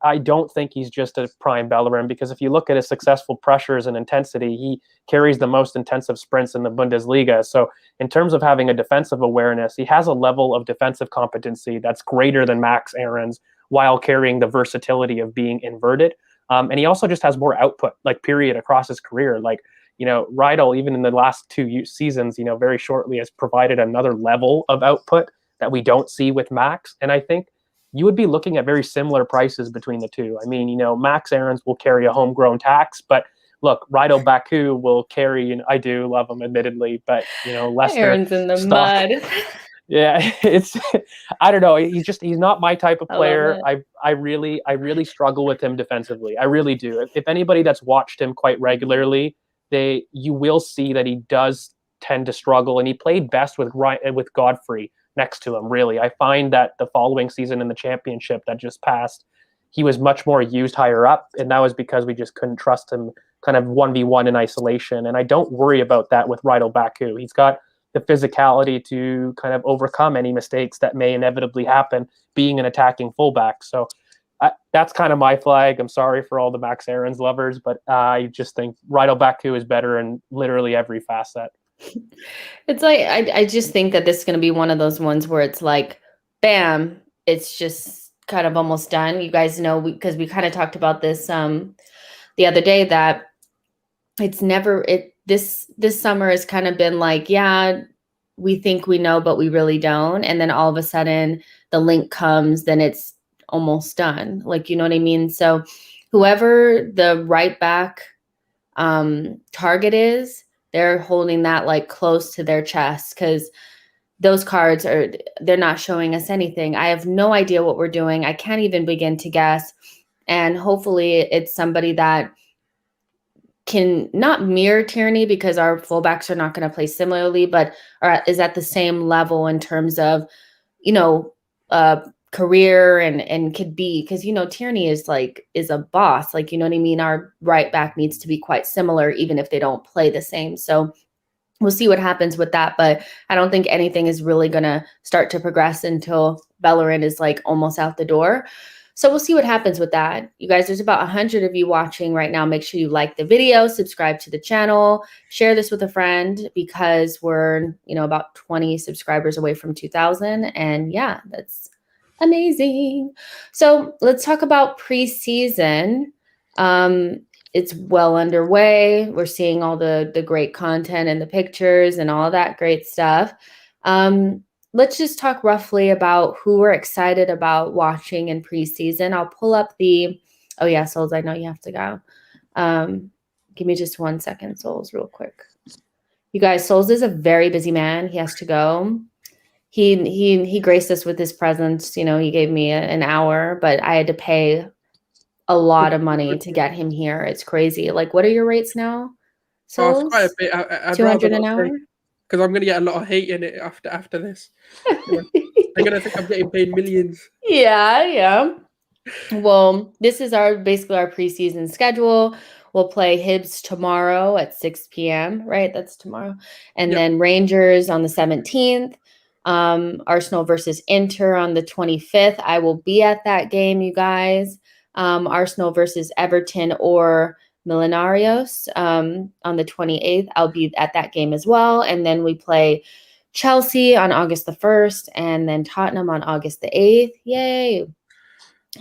I don't think he's just a prime Bellerin, because if you look at his successful pressures and intensity, he carries the most intensive sprints in the Bundesliga. So in terms of having a defensive awareness, he has a level of defensive competency that's greater than Max Aarons, while carrying the versatility of being inverted. And he also just has more output, like, period, across his career. Like, you know, Rydell, even in the last 2 seasons, you know, very shortly has provided another level of output that we don't see with Max. And I think you would be looking at very similar prices between the two. I mean, you know, Max Aarons will carry a homegrown tax, but look, Rydell Baku will carry, and I do love him, admittedly, but, you know, Leicester Aarons in the stock. mud. Yeah, it's, I don't know. He's not my type of player. I really struggle with him defensively. I really do. If anybody that's watched him quite regularly, you will see that he does tend to struggle, and he played best with Godfrey next to him. Really, I find that the following season in the championship that just passed, he was much more used higher up, and that was because we just couldn't trust him kind of 1v1 in isolation. And I don't worry about that with Rydell Baku. He's got the physicality to kind of overcome any mistakes that may inevitably happen being an attacking fullback. So that's kind of my flag. I'm sorry for all the Max Aarons lovers, but I just think Rydell Baku is better in literally every facet. It's like, I just think that this is going to be one of those ones where it's like, bam, it's just kind of almost done. You guys know, because we kind of talked about this the other day, that it's never, this summer has kind of been like, yeah, we think we know, but we really don't. And then all of a sudden the link comes, then it's almost done. Like, you know what I mean? So whoever the right back target is, they're holding that like close to their chest, because those cards they're not showing us anything. I have no idea what we're doing. I can't even begin to guess. And hopefully it's somebody that can not mirror Tierney, because our fullbacks are not going to play similarly, but is at the same level in terms of, you know, career and could be, because, you know, Tierney is a boss. Like, you know what I mean? Our right back needs to be quite similar, even if they don't play the same. So we'll see what happens with that. But I don't think anything is really going to start to progress until Bellerin is like almost out the door. So we'll see what happens with that. You guys, there's about 100 of you watching right now. Make sure you like the video, subscribe to the channel, share this with a friend, because we're, you know, about 20 subscribers away from 2,000. And yeah, that's amazing. So let's talk about preseason. it's well underway. We're seeing all the great content and the pictures and all that great stuff. Let's just talk roughly about who we're excited about watching in preseason. I'll pull up oh yeah, Sulz, I know you have to go. Give me just 1 second, Sulz, real quick. You guys, Sulz is a very busy man. He has to go. He graced us with his presence. You know, he gave me an hour, but I had to pay a lot of money to get him here. It's crazy. Like, what are your rates now, Oh, it's quite a Sulz? bit. I'd 200 rather an not hour? say, because I'm going to get a lot of hate in it after this. Yeah. They're going to think I'm getting paid millions. Yeah. Well, this is basically our preseason schedule. We'll play Hibs tomorrow at 6 p.m., right? That's tomorrow. And then Rangers on the 17th. Arsenal versus Inter on the 25th. I will be at that game, you guys. Arsenal versus Everton or Millenarios on the 28th. I'll be at that game as well. And then we play Chelsea on August the 1st and then Tottenham on August the 8th. Yay.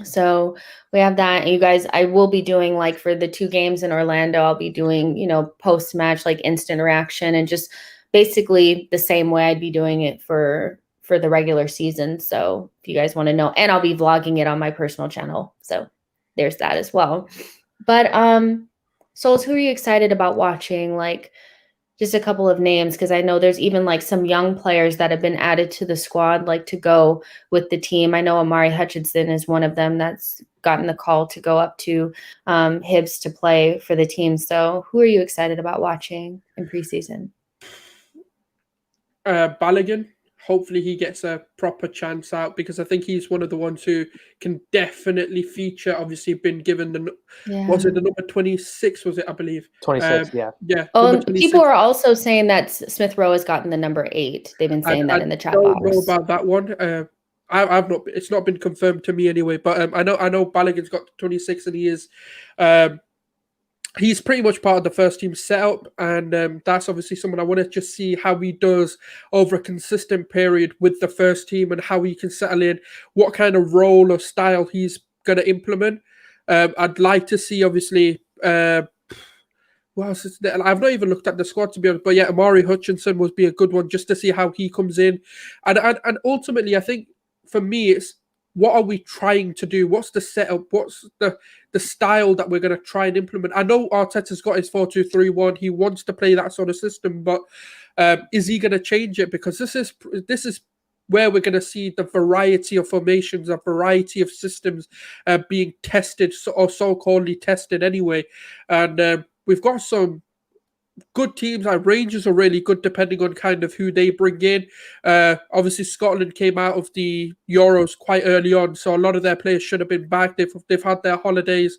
So we have that. And you guys, I will be doing, like, for the 2 games in Orlando, I'll be doing, you know, post-match, like, instant reaction and just basically the same way I'd be doing it for the regular season. So if you guys want to know, and I'll be vlogging it on my personal channel. So there's that as well. But Souls, who are you excited about watching? Like, just a couple of names, because I know there's even like some young players that have been added to the squad, like to go with the team. I know Amari Hutchinson is one of them that's gotten the call to go up to Hibs to play for the team. So who are you excited about watching in preseason? Bellerin. Hopefully he gets a proper chance out, because I think he's one of the ones who can definitely feature. Obviously, been given was it the number 26? Was it, I believe 26? Yeah. Oh, people are also saying that Smith Rowe has gotten the number 8. They've been saying that in the chat box. I don't know about that one. I've not. It's not been confirmed to me anyway. But I know Ballaghan's got 26, and he is. He's pretty much part of the first team setup, and that's obviously someone I want to just see how he does over a consistent period with the first team and how he can settle in, what kind of role or style he's going to implement. I'd like to see, obviously, what else is there? I've not even looked at the squad, to be honest, but yeah, Amari Hutchinson would be a good one just to see how he comes in. And ultimately, I think for me, it's what are we trying to do? What's the setup? What's the style that we're going to try and implement? I know Arteta's got his 4-2-3-1. He wants to play that sort of system, but is he going to change it? Because this is where we're going to see the variety of formations, a variety of systems being tested, or so-called tested anyway. And we've got some good teams. Like Rangers are really good, depending on kind of who they bring in. Obviously, Scotland came out of the Euros quite early on, so a lot of their players should have been back. They've had their holidays,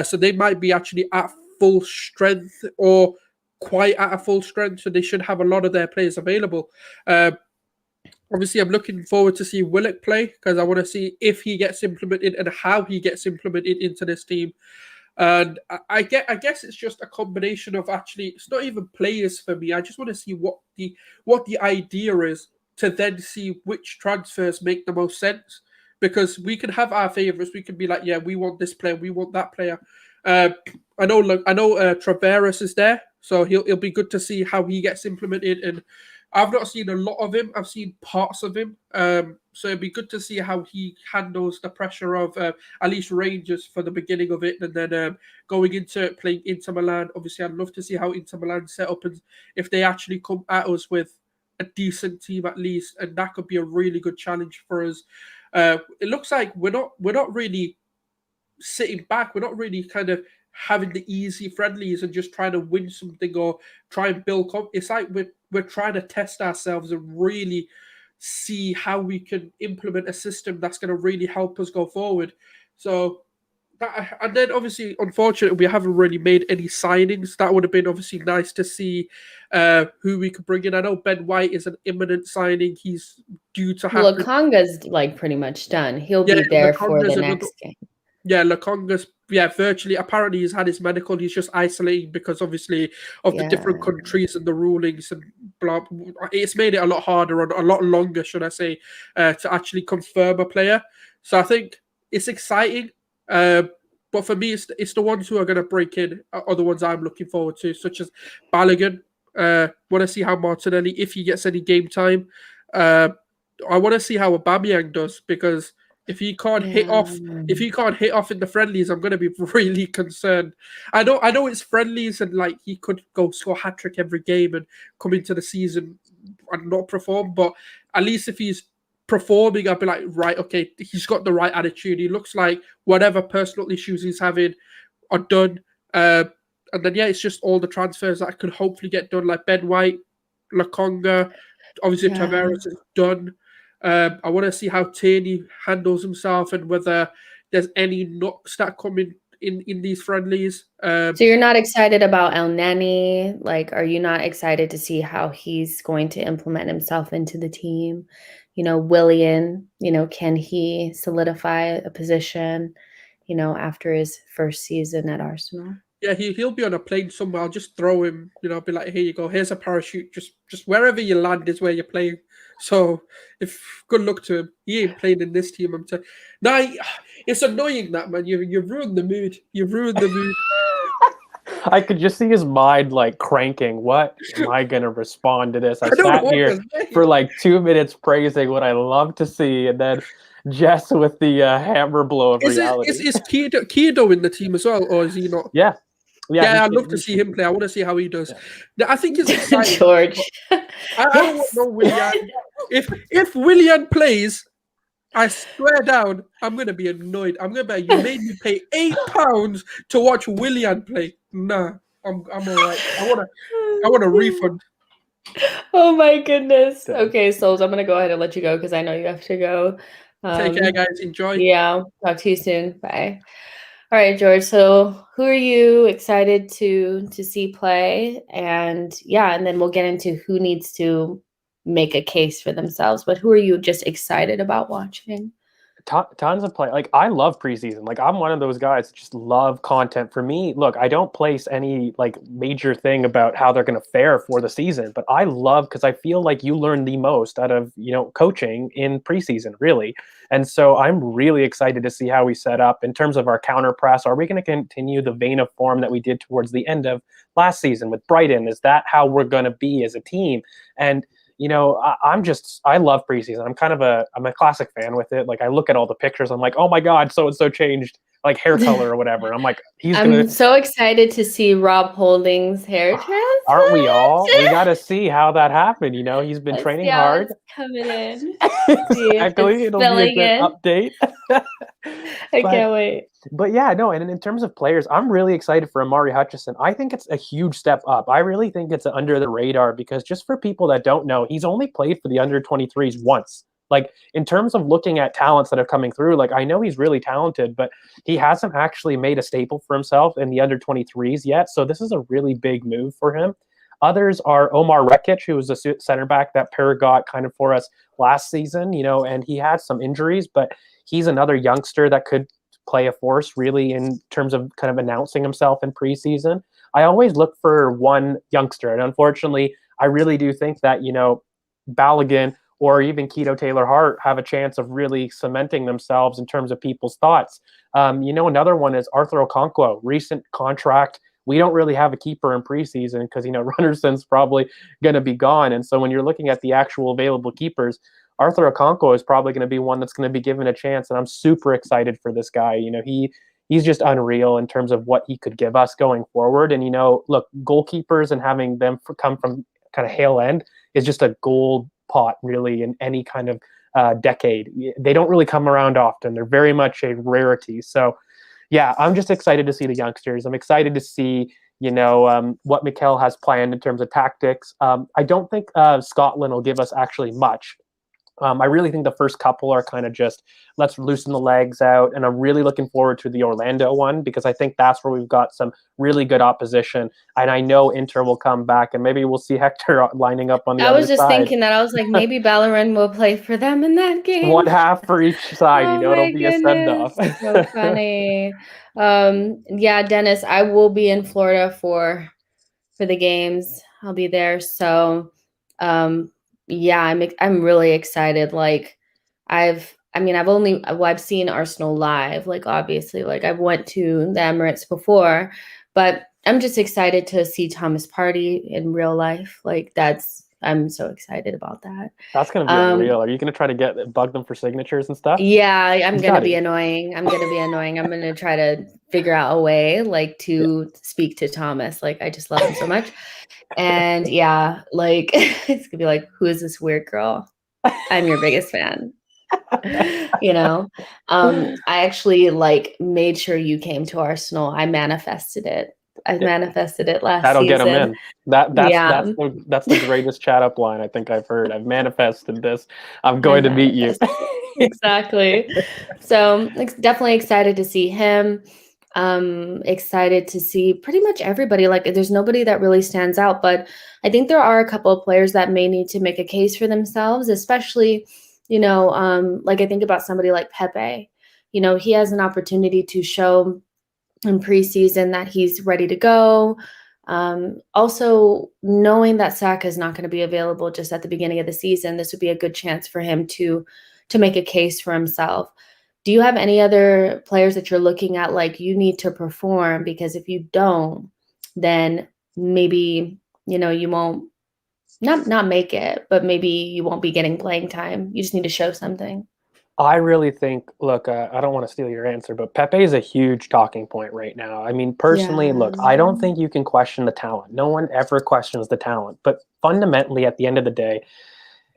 so they might be actually at full strength or quite at a full strength. So they should have a lot of their players available. Obviously, I'm looking forward to see Willock play, because I want to see if he gets implemented and how he gets implemented into this team. And I guess it's just a combination of, actually, it's not even players for me. I just want to see what the idea is, to then see which transfers make the most sense. Because we can have our favourites. We can be like, yeah, we want this player, we want that player. I know Traveras is there, so it'll be good to see how he gets implemented. And I've not seen a lot of him. I've seen parts of him. So it'd be good to see how he handles the pressure of at least Rangers for the beginning of it, and then going into playing Inter Milan. Obviously, I'd love to see how Inter Milan set up, and if they actually come at us with a decent team at least, and that could be a really good challenge for us. It looks like we're not really sitting back. We're not really kind of having the easy friendlies and just trying to win something or try and build. It's like we're trying to test ourselves and really see how we can implement a system that's going to really help us go forward. So and then obviously, unfortunately, we haven't really made any signings. That would have been obviously nice to see who we could bring in. I know Ben White is an imminent signing. He's due to happen. Lokonga's like pretty much done. He'll be there for the next game. Yeah, Lokonga's virtually. Apparently, he's had his medical. He's just isolating because obviously of the different countries and the rulings and blah. It's made it a lot harder and a lot longer, should I say, to actually confirm a player. So I think it's exciting. But for me, it's the ones who are going to break in are the ones I'm looking forward to, such as Bellerin. Want to see how Martinelli, if he gets any game time. I want to see how Aubameyang does, because if he can't hit off, if he can't hit off in the friendlies, I'm going to be really concerned. I know it's friendlies and like he could go score hat trick every game and come into the season and not perform, but at least if he's performing, I'll be like, right, okay, he's got the right attitude. He looks like whatever personal issues he's having are done. And then, yeah, it's just all the transfers that could hopefully get done, like Ben White, Lakonga, obviously Tavares is done. I want to see how Tierney handles himself and whether there's any knocks that come in these friendlies. So you're not excited about El Neni? Like, are you not excited to see how he's going to implement himself into the team? Willian, can he solidify a position, after his first season at Arsenal? Yeah, he'll be on a plane somewhere. I'll just throw him, be like, here you go. Here's a parachute. Just wherever you land is where you're playing. So good luck to him. He ain't playing in this team. I'm telling. Nah, it's annoying that, man. You've ruined the mood. You've ruined the mood. I could just see his mind like cranking. What am I gonna respond to this? I sat here for like 2 minutes praising what I love to see, and then Jess with the hammer blow of reality. Is Kido in the team as well, or is he not? Yeah. I'd love to see him play. I want to see how he does. Yeah. I think it's exciting. George. I don't know Willian. If Willian plays, I swear down, I'm gonna be annoyed. I'm gonna be like, you made me pay £8 to watch Willian play. Nah, I'm alright. I want a refund. Oh my goodness. Okay, Sulz, I'm gonna go ahead and let you go because I know you have to go. Take care, guys. Enjoy. Yeah, talk to you soon. Bye. All right, George. So who are you excited to see play? And then we'll get into who needs to make a case for themselves. But who are you just excited about watching? Tons of play. Like, I love preseason. Like, I'm one of those guys that just love content. For me, look, I don't place any like major thing about how they're going to fare for the season, but I love, because I feel like you learn the most out of coaching in preseason, really. And so I'm really excited to see how we set up in terms of our counter press. Are we going to continue the vein of form that we did towards the end of last season with Brighton? Is that how we're going to be as a team? And I love preseason. I'm a classic fan with it. Like, I look at all the pictures, I'm like, oh my God, so-and-so changed like hair color or whatever. I'm like, I'm so excited to see Rob Holding's hair transfer. Aren't we all? We got to see how that happened. He's been training hard. Coming in. Exactly. It'll be a good update. I can't wait. But yeah, no, and in terms of players, I'm really excited for Amari Hutchison. I think it's a huge step up. I really think it's under the radar, because just for people that don't know, he's only played for the under-23s once. Like, in terms of looking at talents that are coming through, like, I know he's really talented, but he hasn't actually made a staple for himself in the under-23s yet. So this is a really big move for him. Others are Omar Rekic, who was a center back that Pair got kind of for us last season, and he had some injuries, but he's another youngster that could play a force really in terms of kind of announcing himself in preseason. I always look for one youngster, and unfortunately, I really do think that, Balogun or even Keto Taylor-Hart have a chance of really cementing themselves in terms of people's thoughts. Another one is Arthur Okonkwo, recent contract. We don't really have a keeper in preseason because, Runderson's probably going to be gone. And so when you're looking at the actual available keepers, Arthur Okonkwo is probably going to be one that's going to be given a chance. And I'm super excited for this guy. He's just unreal in terms of what he could give us going forward. And, look, goalkeepers and having them come from kind of Hale End is just a gold pot, really, in any kind of decade. They don't really come around often. They're very much a rarity. So, yeah, I'm just excited to see the youngsters. I'm excited to see, what Mikel has planned in terms of tactics. I don't think Scotland will give us actually much. I really think the first couple are kind of just, let's loosen the legs out. And I'm really looking forward to the Orlando one, because I think that's where we've got some really good opposition. And I know Inter will come back, and maybe we'll see Hector lining up on the other side. I was just thinking that. I was like, maybe Bellerin will play for them in that game. One half for each side, it'll be a send-off. So funny. Dennis, I will be in Florida for the games. I'll be there. So, I'm really excited. Like, I've I mean, I've seen Arsenal live, like obviously, like I've went to the Emirates before, but I'm just excited to see Thomas Partey in real life. Like I'm so excited about that. That's gonna be unreal. Are you gonna try to bug them for signatures and stuff? Yeah, I'm gonna be Nutty. annoying. I'm gonna try to figure out a way like to speak to Thomas. Like I just love him so much. And yeah, like it's gonna be like, who is this weird girl? I'm your biggest fan. You know, I actually like made sure you came to Arsenal. I manifested it. I manifested it last That'll get them season. in. That's Yeah, that's the greatest chat up line I think I've heard. I've manifested this. I'm going to meet you. Exactly. So definitely excited to see him. Excited to see pretty much everybody. Like there's nobody that really stands out, but I think there are a couple of players that may need to make a case for themselves, especially, like I think about somebody like Pepe. He has an opportunity to show in preseason that he's ready to go. Also, knowing that Saka is not going to be available just at the beginning of the season, this would be a good chance for him to make a case for himself. Do you have any other players that you're looking at like you need to perform? Because if you don't, then maybe you won't not make it, but maybe you won't be getting playing time. You just need to show something. I really think, look, I don't want to steal your answer, but Pepe is a huge talking point right now. I mean, personally, look, I don't think you can question the talent. No one ever questions the talent. But fundamentally, at the end of the day,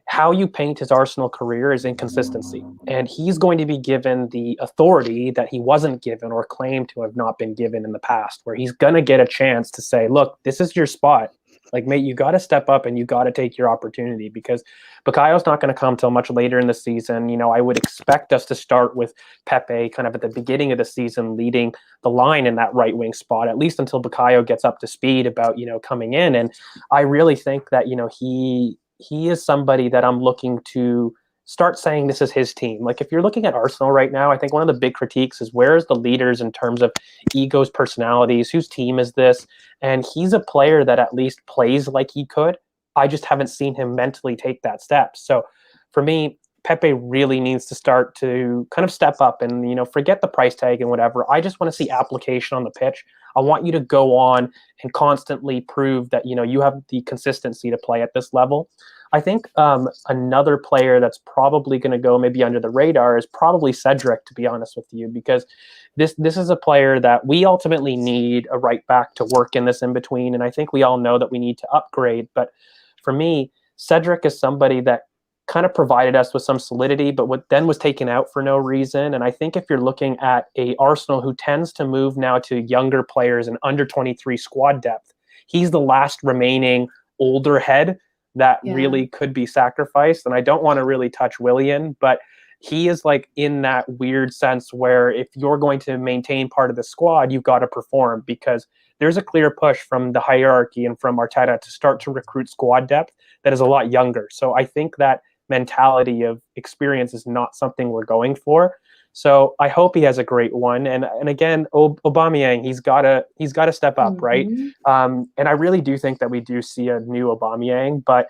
how you paint his Arsenal career is inconsistency. And he's going to be given the authority that he wasn't given or claimed to have not been given in the past, where he's going to get a chance to say, look, this is your spot. Like, mate, you got to step up and you got to take your opportunity, because Bukayo's not going to come till much later in the season. I would expect us to start with Pepe kind of at the beginning of the season, leading the line in that right wing spot, at least until Bukayo gets up to speed about, coming in. And I really think that, he is somebody that I'm looking to start saying this is his team. Like if you're looking at Arsenal right now, I think one of the big critiques is where's the leaders in terms of egos, personalities, whose team is this? And he's a player that at least plays like he could. I just haven't seen him mentally take that step. So for me, Pepe really needs to start to kind of step up and, forget the price tag and whatever. I just want to see application on the pitch. I want you to go on and constantly prove that, you have the consistency to play at this level. I think another player that's probably going to go maybe under the radar is probably Cedric, to be honest with you, because this is a player that we ultimately need a right back to work in this in between. And I think we all know that we need to upgrade. But for me, Cedric is somebody that kind of provided us with some solidity, but what then was taken out for no reason. And I think if you're looking at a Arsenal who tends to move now to younger players and under 23 squad depth, he's the last remaining older head that really could be sacrificed. And I don't want to really touch Willian, but he is like in that weird sense where if you're going to maintain part of the squad, you've got to perform, because there's a clear push from the hierarchy and from Arteta to start to recruit squad depth that is a lot younger. So I think that mentality of experience is not something we're going for. So I hope he has a great one. And again, Aubameyang, he's got to step up, right? And I really do think that we do see a new Aubameyang, but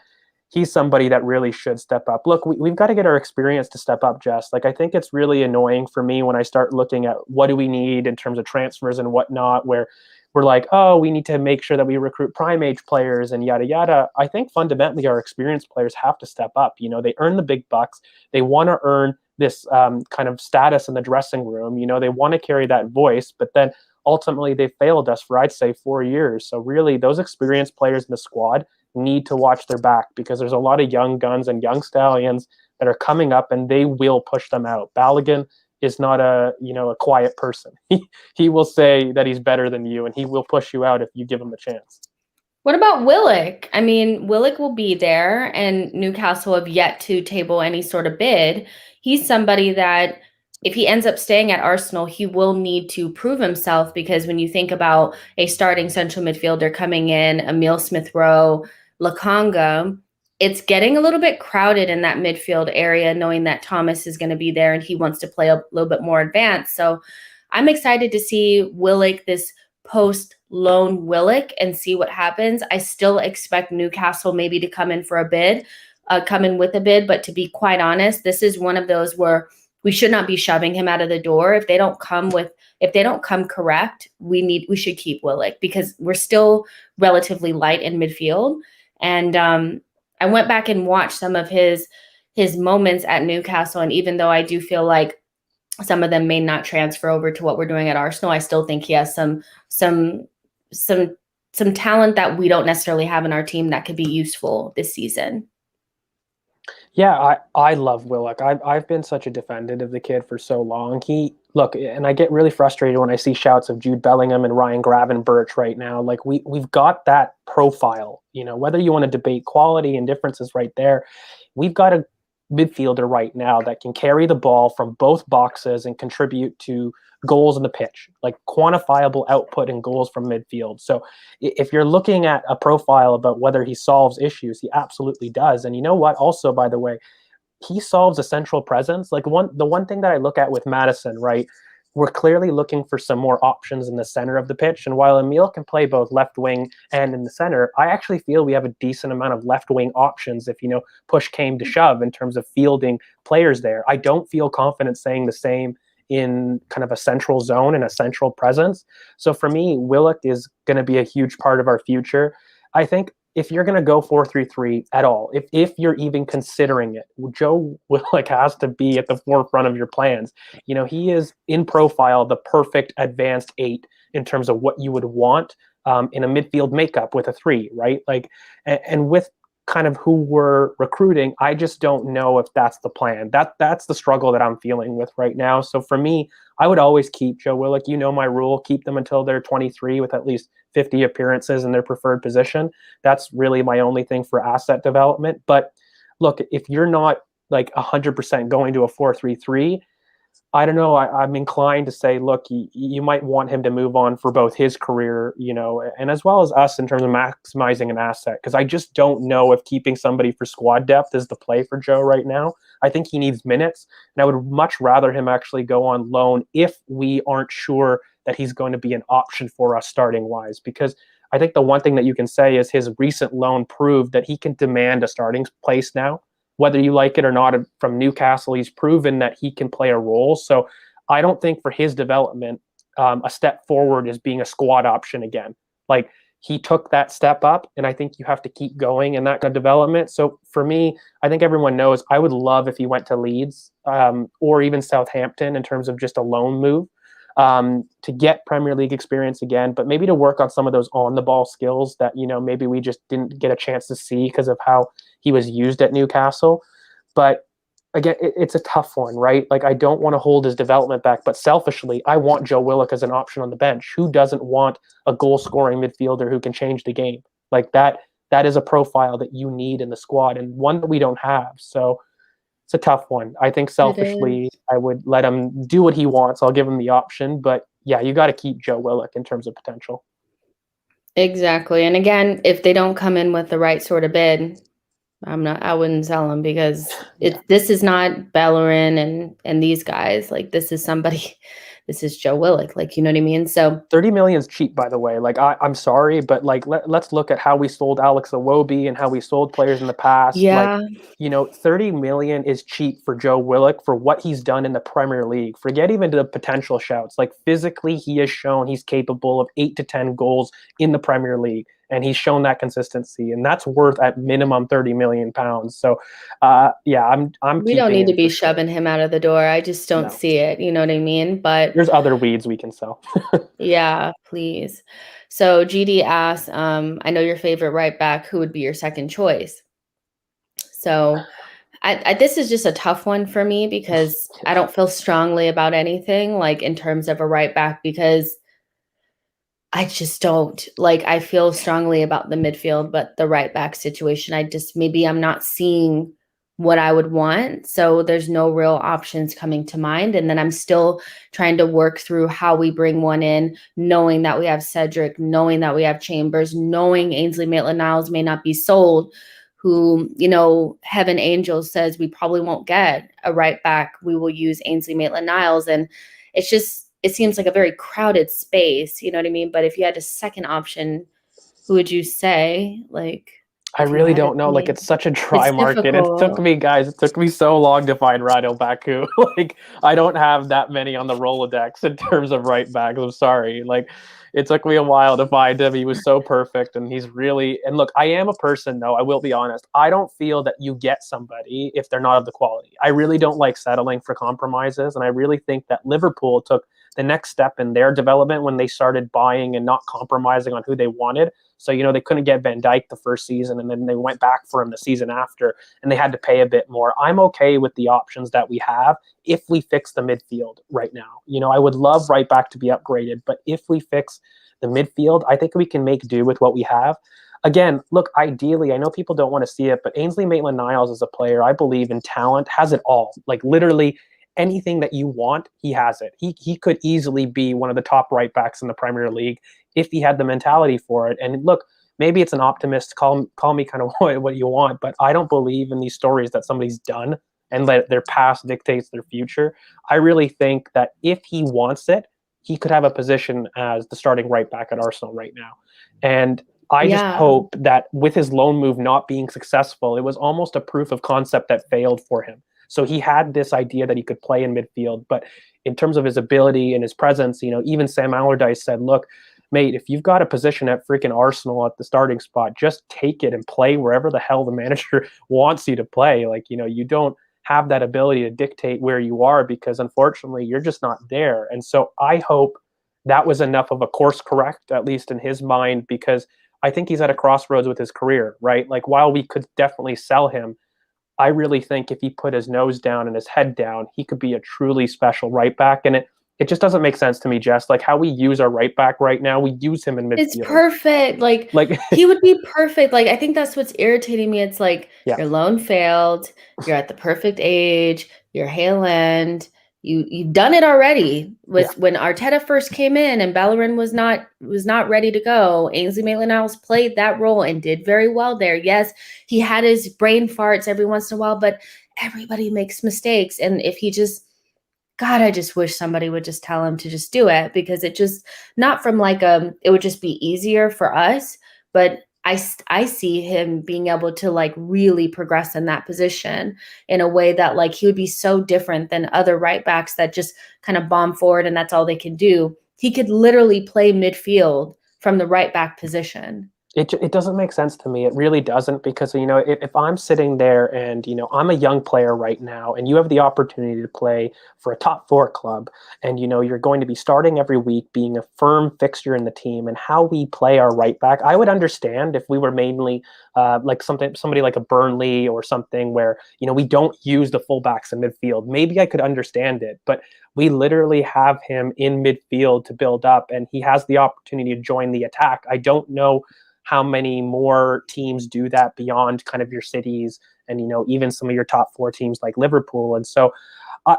he's somebody that really should step up. Look, we've got to get our experience to step up, Jess. Like, I think it's really annoying for me when I start looking at what do we need in terms of transfers and whatnot, where we're like, oh, we need to make sure that we recruit prime age players and yada, yada. I think fundamentally our experienced players have to step up. They earn the big bucks. They want to earn this kind of status in the dressing room. They want to carry that voice, but then ultimately they failed us for, I'd say, 4 years. So really those experienced players in the squad need to watch their back, because there's a lot of young guns and young stallions that are coming up and they will push them out. Balogun is not a quiet person. He will say that he's better than you and he will push you out if you give him a chance. What about Willock? I mean, Willock will be there and Newcastle have yet to table any sort of bid. He's somebody that if he ends up staying at Arsenal, he will need to prove himself, because when you think about a starting central midfielder coming in, Emile Smith-Rowe, Lokonga, it's getting a little bit crowded in that midfield area, knowing that Thomas is going to be there and he wants to play a little bit more advanced. So I'm excited to see Willock, this post-loan Willock, and see what happens. I still expect Newcastle maybe to come in with a bid. But to be quite honest, this is one of those where we should not be shoving him out of the door. If they don't come correct, we should keep Willock, because we're still relatively light in midfield. And I went back and watched some of his moments at Newcastle, and even though I do feel like some of them may not transfer over to what we're doing at Arsenal, I still think he has some talent that we don't necessarily have in our team that could be useful this season. Yeah, I love Willock. I've been such a defender of the kid for so long. And I get really frustrated when I see shouts of Jude Bellingham and Ryan Gravenberch right now. Like we've got that profile, whether you want to debate quality and differences right there, we've got a midfielder right now that can carry the ball from both boxes and contribute to goals in the pitch, like quantifiable output and goals from midfield. So if you're looking at a profile about whether he solves issues, he absolutely does. And you know what? Also, by the way, he solves a central presence. Like the one thing that I look at with Madison, right? We're clearly looking for some more options in the center of the pitch. And while Emil can play both left wing and in the center, I actually feel we have a decent amount of left wing options if, push came to shove in terms of fielding players there. I don't feel confident saying the same in kind of a central zone and a central presence. So for me, Willock is going to be a huge part of our future. I think if you're going to go 4-3-3 at all, if you're even considering it, Joe Willock has to be at the forefront of your plans. He is in profile the perfect advanced 8 in terms of what you would want in a midfield makeup with a 3, right? And with kind of who we're recruiting, I just don't know if that's the plan. That's the struggle that I'm feeling with right now. So for me, I would always keep Joe Willock. My rule, keep them until they're 23 with at least 50 appearances in their preferred position. That's really my only thing for asset development. But look, if you're not like 100% going to a 4-3-3, I don't know. I'm inclined to say, look, you might want him to move on for both his career, and as well as us in terms of maximizing an asset. Because I just don't know if keeping somebody for squad depth is the play for Joe right now. I think he needs minutes, and I would much rather him actually go on loan if we aren't sure that he's going to be an option for us starting wise. Because I think the one thing that you can say is his recent loan proved that he can demand a starting place now. Whether you like it or not, from Newcastle, he's proven that he can play a role. So I don't think for his development, a step forward is being a squad option again. Like he took that step up, and I think you have to keep going in that kind of development. So for me, I think everyone knows I would love if he went to Leeds or even Southampton in terms of just a loan move to get Premier League experience again, but maybe to work on some of those on the ball skills that, maybe we just didn't get a chance to see because of how he was used at Newcastle. But again, it's a tough one, right? Like I don't want to hold his development back, but selfishly, I want Joe Willock as an option on the bench. Who doesn't want a goal scoring midfielder who can change the game? Like that is a profile that you need in the squad, and one that we don't have. So it's a tough one. I think selfishly, I would let him do what he wants. I'll give him the option, but yeah, you got to keep Joe Willock in terms of potential. Exactly. And again, if they don't come in with the right sort of bid, I wouldn't sell him, because this is not Bellerin and these guys. Like this is Joe Willock. Like, you know what I mean? So 30 million is cheap, by the way. Like I'm sorry, but like let's look at how we sold Alex Iwobi and how we sold players in the past. Yeah. Like, 30 million is cheap for Joe Willock for what he's done in the Premier League. Forget even the potential shouts. Like physically, he has shown he's capable of 8 to 10 goals in the Premier League. And he's shown that consistency, and that's worth at minimum £30 million. So, I'm. We don't need to be shoving him out of the door. I just don't see it. You know what I mean? But there's other weeds we can sell. Yeah, please. So GD asks, I know your favorite right back. Who would be your second choice? So this is just a tough one for me, because I don't feel strongly about anything like in terms of a right back, because I just don't like, I feel strongly about the midfield, but the right back situation, maybe I'm not seeing what I would want. So there's no real options coming to mind. And then I'm still trying to work through how we bring one in, knowing that we have Cedric, knowing that we have Chambers, knowing Ainsley Maitland-Niles may not be sold, who, Heaven Angels says we probably won't get a right back. We will use Ainsley Maitland-Niles. And it seems like a very crowded space, you know what I mean? But if you had a second option, who would you say? Like, I if you really had to don't know. Like, think. it's such a dry It's market. It took difficult. me, guys, it took me so long to find Rado Baku. Like, I don't have that many on the Rolodex in terms of right backs. I'm sorry. Like, it took me a while to find him. He was so perfect, and he's really. And look, I am a person, though. I will be honest. I don't feel that you get somebody if they're not of the quality. I really don't like settling for compromises, and I really think that Liverpool took the next step in their development when they started buying and not compromising on who they wanted. So, they couldn't get Van Dijk the first season, and then they went back for him the season after, and they had to pay a bit more. I'm okay with the options that we have if we fix the midfield right now. I would love right back to be upgraded, but if we fix the midfield, I think we can make do with what we have. Again, look, ideally, I know people don't want to see it, but Ainsley Maitland-Niles is a player I believe in talent, has it all. Like, literally anything that you want, he has it. He could easily be one of the top right backs in the Premier League if he had the mentality for it. And look, maybe it's an optimist. Call me kind of what you want, but I don't believe in these stories that somebody's done and let their past dictates their future. I really think that if he wants it, he could have a position as the starting right back at Arsenal right now. And I just hope that with his loan move not being successful, it was almost a proof of concept that failed for him. So he had this idea that he could play in midfield, but in terms of his ability and his presence, even Sam Allardyce said, look, mate, if you've got a position at freaking Arsenal at the starting spot, just take it and play wherever the hell the manager wants you to play. Like, you don't have that ability to dictate where you are because unfortunately you're just not there. And so I hope that was enough of a course correct, at least in his mind, because I think he's at a crossroads with his career, right? Like, while we could definitely sell him, I really think if he put his nose down and his head down, he could be a truly special right back. And it just doesn't make sense to me, Jess. Like, how we use our right back right now, we use him in midfield. It's perfect. Like he would be perfect. Like, I think that's what's irritating me. It's like your loan failed. You're at the perfect age. You're Haaland. You've done it already. When Arteta first came in and Bellerin was not ready to go. Ainsley Maitland-Niles played that role and did very well there. Yes, he had his brain farts every once in a while, but everybody makes mistakes. And if he just God, I just wish somebody would just tell him to just do it, because it just, not from like it would just be easier for us, but I see him being able to like really progress in that position in a way that like he would be so different than other right backs that just kind of bomb forward and that's all they can do. He could literally play midfield from the right back position. It doesn't make sense to me. It really doesn't, because, if I'm sitting there and, I'm a young player right now and you have the opportunity to play for a top 4 club and, you're going to be starting every week, being a firm fixture in the team, and how we play our right back, I would understand if we were mainly like somebody like a Burnley or something where, we don't use the fullbacks in midfield. Maybe I could understand it, but we literally have him in midfield to build up and he has the opportunity to join the attack. I don't know how many more teams do that beyond kind of your cities and, even some of your top 4 teams like Liverpool. And so,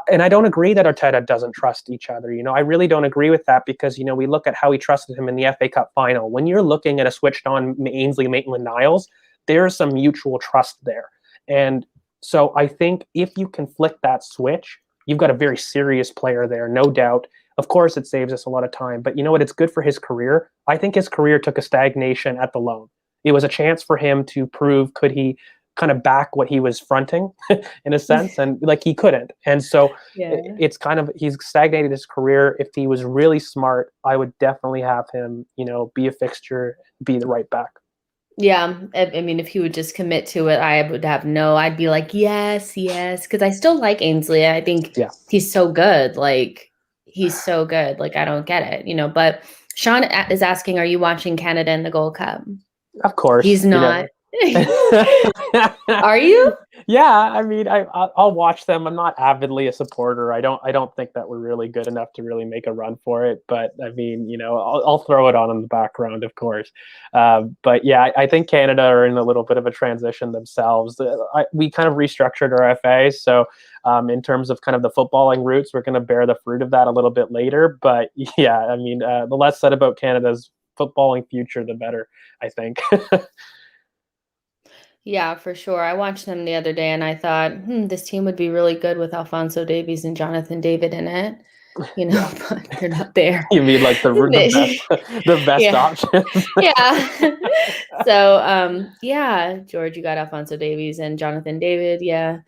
and I don't agree that Arteta doesn't trust each other. I really don't agree with that because, we look at how he trusted him in the FA Cup final. When you're looking at a switched on Ainsley Maitland-Niles, there's some mutual trust there. And so I think if you can flick that switch, you've got a very serious player there, no doubt. Of course, it saves us a lot of time, but you know what? It's good for his career. I think his career took a stagnation at the loan. It was a chance for him to prove, could he kind of back what he was fronting in a sense, and like he couldn't. And so it's kind of, he's stagnated his career. If he was really smart, I would definitely have him, be a fixture, be the right back. Yeah, I mean, if he would just commit to it, I'd be like, yes, because I still like Ainsley. I think he's so good. Like, he's so good. Like, I don't get it, but Sean is asking, are you watching Canada in the Gold Cup? Of course. He's not. Are you? Yeah, I mean, I'll watch them. I'm not avidly a supporter. I don't think that we're really good enough to really make a run for it. But I mean, I'll throw it on in the background, of course. But yeah, I think Canada are in a little bit of a transition themselves. We kind of restructured our FA, so in terms of kind of the footballing roots, we're going to bear the fruit of that a little bit later. But yeah, I mean, the less said about Canada's footballing future, the better, I think. Yeah, for sure. I watched them the other day and I thought, this team would be really good with Alphonso Davies and Jonathan David in it. you know, but they're not there. You mean like the best Yeah. options? Yeah. So, yeah, George, you got Alphonso Davies and Jonathan David. Yeah.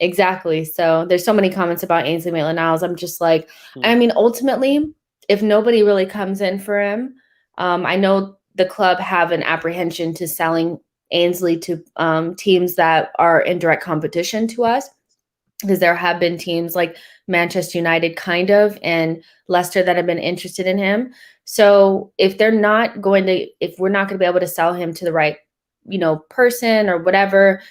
Exactly. So there's so many comments about Ainsley Maitland-Niles. I'm just like, I mean, ultimately, if nobody really comes in for him, I know the club have an apprehension to selling Ainsley to teams that are in direct competition to us, because there have been teams like Manchester United and Leicester that have been interested in him. So if we're not going to be able to sell him to the right, person or whatever,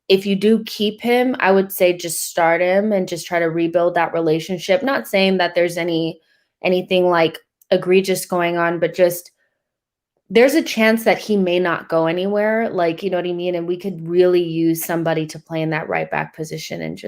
if you do keep him, I would say just start him and just try to rebuild that relationship. Not saying that there's anything like egregious going on, but just there's a chance that he may not go anywhere. Like, you know what I mean? And we could really use somebody to play in that right back position, and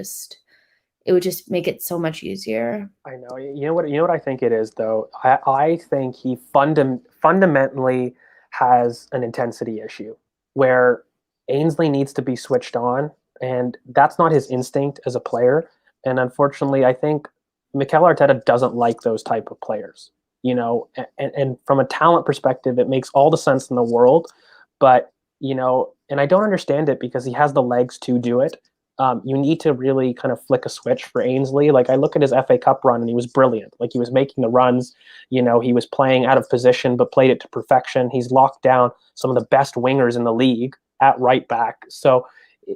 it would just make it so much easier. I know. You know what I think it is, though? I think he fundamentally has an intensity issue where Ainsley needs to be switched on, and that's not his instinct as a player. And unfortunately, I think Mikel Arteta doesn't like those type of players. And from a talent perspective, it makes all the sense in the world. But, and I don't understand it because he has the legs to do it. You need to really kind of flick a switch for Ainsley. Like, I look at his FA Cup run and he was brilliant. Like, he was making the runs, he was playing out of position, but played it to perfection. He's locked down some of the best wingers in the league at right back. So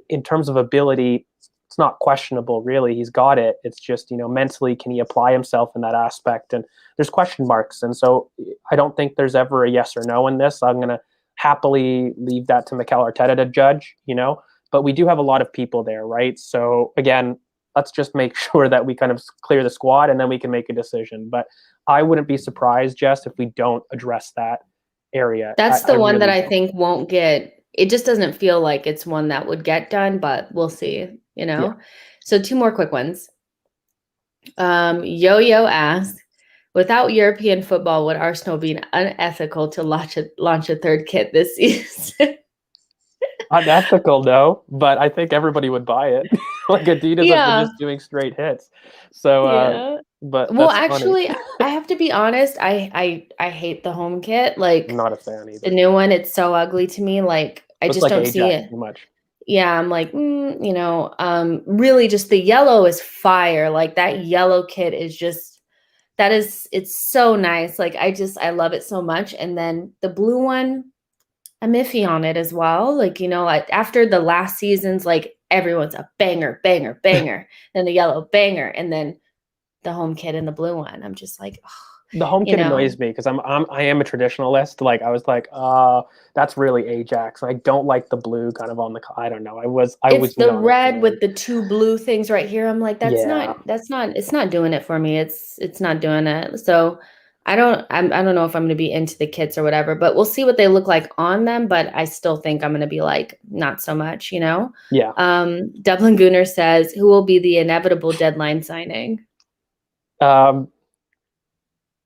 in terms of ability, it's not questionable, really. He's got it. It's just, mentally, can he apply himself in that aspect? And there's question marks. And so I don't think there's ever a yes or no in this. I'm going to happily leave that to Mikel Arteta to judge, but we do have a lot of people there, right? So again, let's just make sure that we kind of clear the squad and then we can make a decision. But I wouldn't be surprised, Jess, if we don't address that area. That's the one that I think won't get, it just doesn't feel like it's one that would get done, but we'll see, Yeah. So 2 more quick ones. Yo-Yo asks, without European football, would Arsenal be unethical to launch a third kit this season? Unethical, no, but I think everybody would buy it. Like, Adidas have been just doing straight hits. So, but well, that's actually, funny. I have to be honest. I hate the home kit. Like, I'm not a fan either. The new one, it's so ugly to me. Like, I just don't see it too much. Yeah, I'm like, really, just the yellow is fire. Like, that yellow kit is just it's so nice. Like, I love it so much. And then the blue one, I'm iffy on it as well. Like, after the last seasons, like, everyone's a banger, banger, banger, then the yellow banger, and then the home kit and the blue one. I'm just like, oh, the home kit annoys me because I am a traditionalist. Like, I was like, that's really Ajax. I don't like the blue kind of on the. I don't know. It's the red with the 2 blue things right here. I'm like, it's not doing it for me. It's not doing it. So I don't know if I'm going to be into the kits or whatever, but we'll see what they look like on them. But I still think I'm going to be like, not so much, Yeah. Dublin Gooner says, who will be the inevitable deadline signing?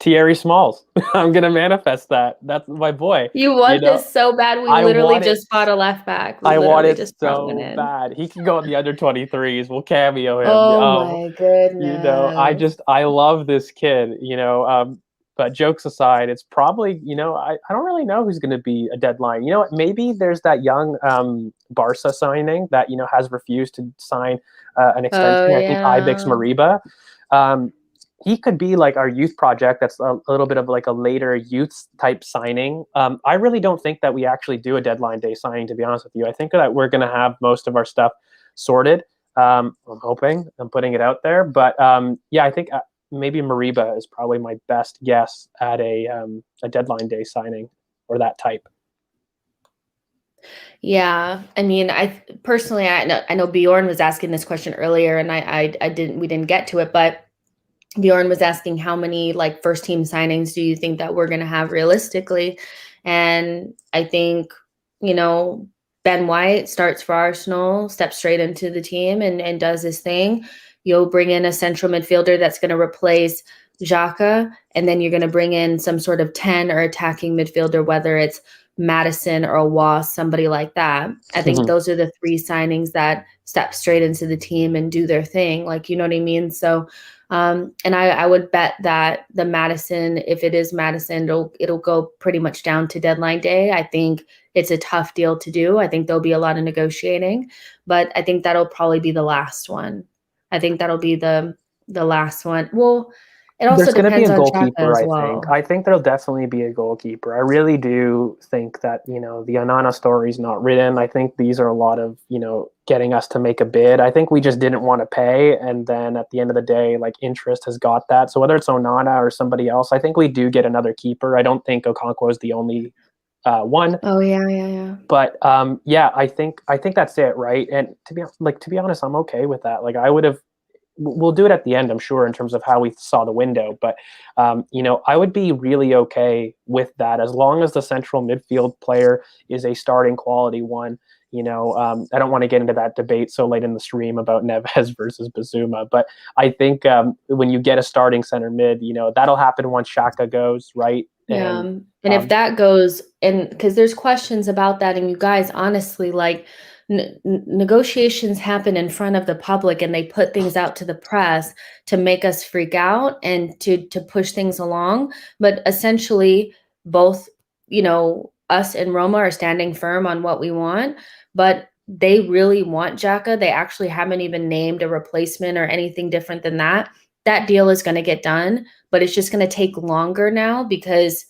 Thierry Smalls. I'm going to manifest that. That's my boy. You want this so bad. We literally just bought a left back. I want it so bad. He can go in the under 23s. We'll cameo him. Oh my goodness. I love this kid, but jokes aside, it's probably, I don't really know who's going to be a deadline. Maybe there's that young Barca signing that, has refused to sign an extension. I think Ibex Mariba. He could be like our youth project. That's a little bit of like a later youth type signing. I really don't think that we actually do a deadline day signing, to be honest with you. I think that we're going to have most of our stuff sorted. I'm hoping. I'm putting it out there. But I think maybe Mariba is probably my best guess at a deadline day signing or that type. Yeah, I mean, I personally, I know Bjorn was asking this question earlier, and we didn't get to it, but Bjorn was asking how many like first team signings do you think that we're going to have realistically? And I think, Ben White starts for Arsenal, steps straight into the team and does his thing. You'll bring in a central midfielder that's going to replace Xhaka, and then you're going to bring in some sort of 10 or attacking midfielder, whether it's Madison or Awas, somebody like that. I think those are the 3 signings that step straight into the team and do their thing. Like, you know what I mean? So And I would bet that the Madison, if it is Madison, it'll go pretty much down to deadline day. I think it's a tough deal to do. I think there'll be a lot of negotiating, but I think that'll probably be the last one. I think that'll be the last one. Well, it also There's going to be depends a on Xhaka goalkeeper, as I well. think. I think there'll definitely be a goalkeeper. I really do think that, the Onana story is not written. I think these are a lot of, getting us to make a bid. I think we just didn't want to pay. And then at the end of the day, like, interest has got that. So whether it's Onana or somebody else, I think we do get another keeper. I don't think Okonkwo is the only one. Oh, yeah. But yeah, I think that's it, right? And to be honest, I'm okay with that. Like, we'll do it at the end, I'm sure, in terms of how we saw the window. But, I would be really okay with that as long as the central midfield player is a starting quality one. I don't want to get into that debate so late in the stream about Neves versus Bazuma. But I think when you get a starting center mid, that'll happen once Xhaka goes, right? Yeah. And if that goes, and because there's questions about that, and you guys, honestly, like, negotiations happen in front of the public, and they put things out to the press to make us freak out and to push things along. But essentially, both, us and Roma are standing firm on what we want, but they really want Xhaka. They actually haven't even named a replacement or anything different than that. That deal is going to get done, but it's just going to take longer now because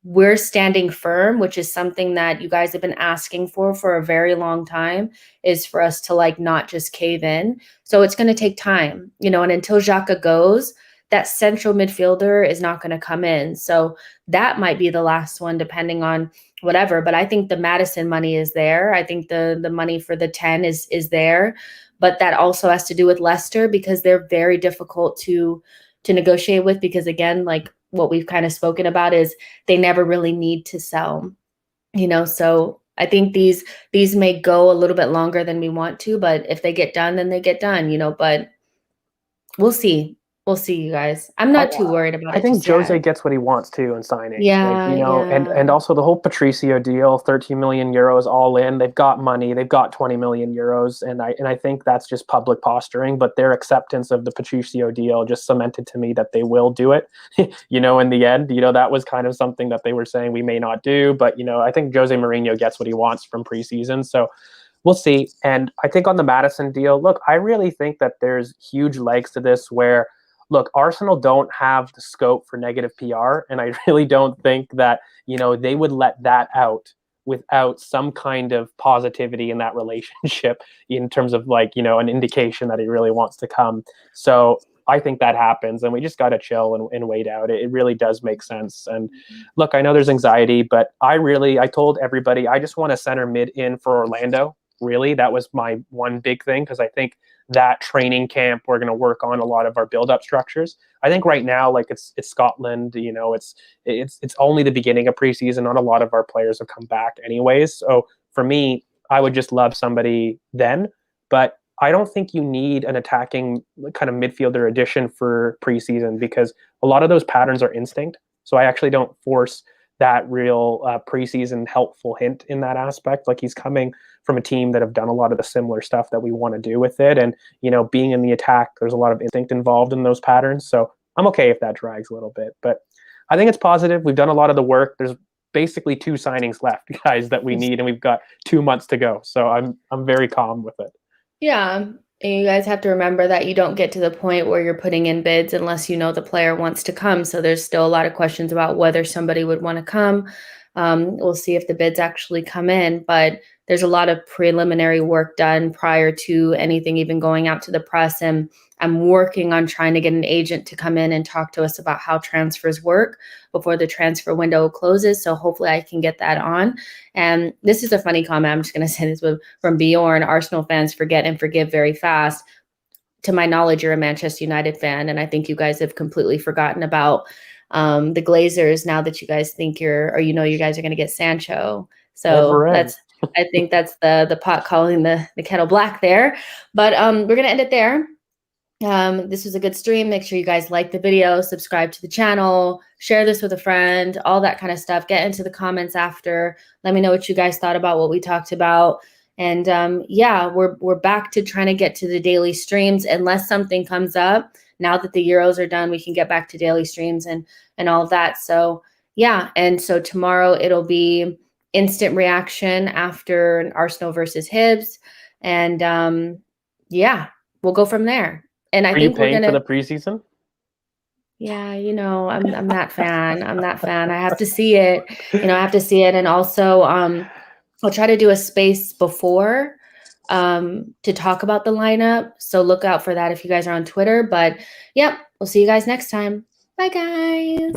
we're standing firm, which is something that you guys have been asking for a very long time, is for us to, like, not just cave in. So it's going to take time, and until Xhaka goes, that central midfielder is not going to come in. So that might be the last one, depending on whatever. But I think the Madison money is there. I think the money for the 10 is there. But that also has to do with Leicester, because they're very difficult to negotiate with, because, again, like what we've kind of spoken about, is they never really need to sell, so I think these may go a little bit longer than we want to, but if they get done, then they get done, but we'll see. We'll see, you guys. I'm not too worried about it. I think just Jose yet. gets what he wants too in signings. Yeah, and also the whole Patricio deal, 13 million euros all in. They've got money. They've got 20 million euros, and I think that's just public posturing. But their acceptance of the Patricio deal just cemented to me that they will do it. In the end, that was kind of something that they were saying we may not do. But I think Jose Mourinho gets what he wants from preseason. So we'll see. And I think on the Madison deal, look, I really think that there's huge legs to this where, look, Arsenal don't have the scope for negative PR, and I really don't think that, they would let that out without some kind of positivity in that relationship in terms of, like, an indication that he really wants to come. So I think that happens, and we just got to chill and wait out. It really does make sense. And look, I know there's anxiety, but I told everybody, I just want a center mid in for Orlando. Really, that was my one big thing, because I think that training camp, we're going to work on a lot of our build-up structures. I think right now, like, it's Scotland, it's only the beginning of preseason. Not a lot of our players have come back anyways. So for me, I would just love somebody then, but I don't think you need an attacking kind of midfielder addition for preseason, because a lot of those patterns are instinct. So I actually don't force that real preseason helpful hint in that aspect. Like, he's coming from a team that have done a lot of the similar stuff that we want to do with it. And, being in the attack, there's a lot of instinct involved in those patterns. So I'm okay if that drags a little bit, but I think it's positive. We've done a lot of the work. There's basically 2 signings left, guys, that we need, and we've got 2 months to go. So I'm very calm with it. Yeah. And you guys have to remember that you don't get to the point where you're putting in bids unless the player wants to come. So there's still a lot of questions about whether somebody would want to come. We'll see if the bids actually come in, but there's a lot of preliminary work done prior to anything even going out to the press. And I'm working on trying to get an agent to come in and talk to us about how transfers work before the transfer window closes. So hopefully I can get that on. And this is a funny comment. I'm just going to say this from Bjorn. Arsenal fans forget and forgive very fast. To my knowledge, you're a Manchester United fan, and I think you guys have completely forgotten about the Glazers now that you guys think you guys are going to get Sancho. So I think that's the pot calling the kettle black there. But we're going to end it there. This was a good stream. Make sure you guys like the video, subscribe to the channel, share this with a friend, all that kind of stuff. Get into the comments after. Let me know what you guys thought about what we talked about. And yeah, we're back to trying to get to the daily streams unless something comes up now that the Euros are done, we can get back to daily streams and all of that. So yeah, and so tomorrow it'll be instant reaction after Arsenal versus Hibs, and yeah, we'll go from there. And I think we're gonna for the preseason. Yeah, I'm that fan. I'm that fan. I have to see it. I have to see it, and also I'll try to do a space before to talk about the lineup. So look out for that if you guys are on Twitter. But yep, we'll see you guys next time. Bye, guys.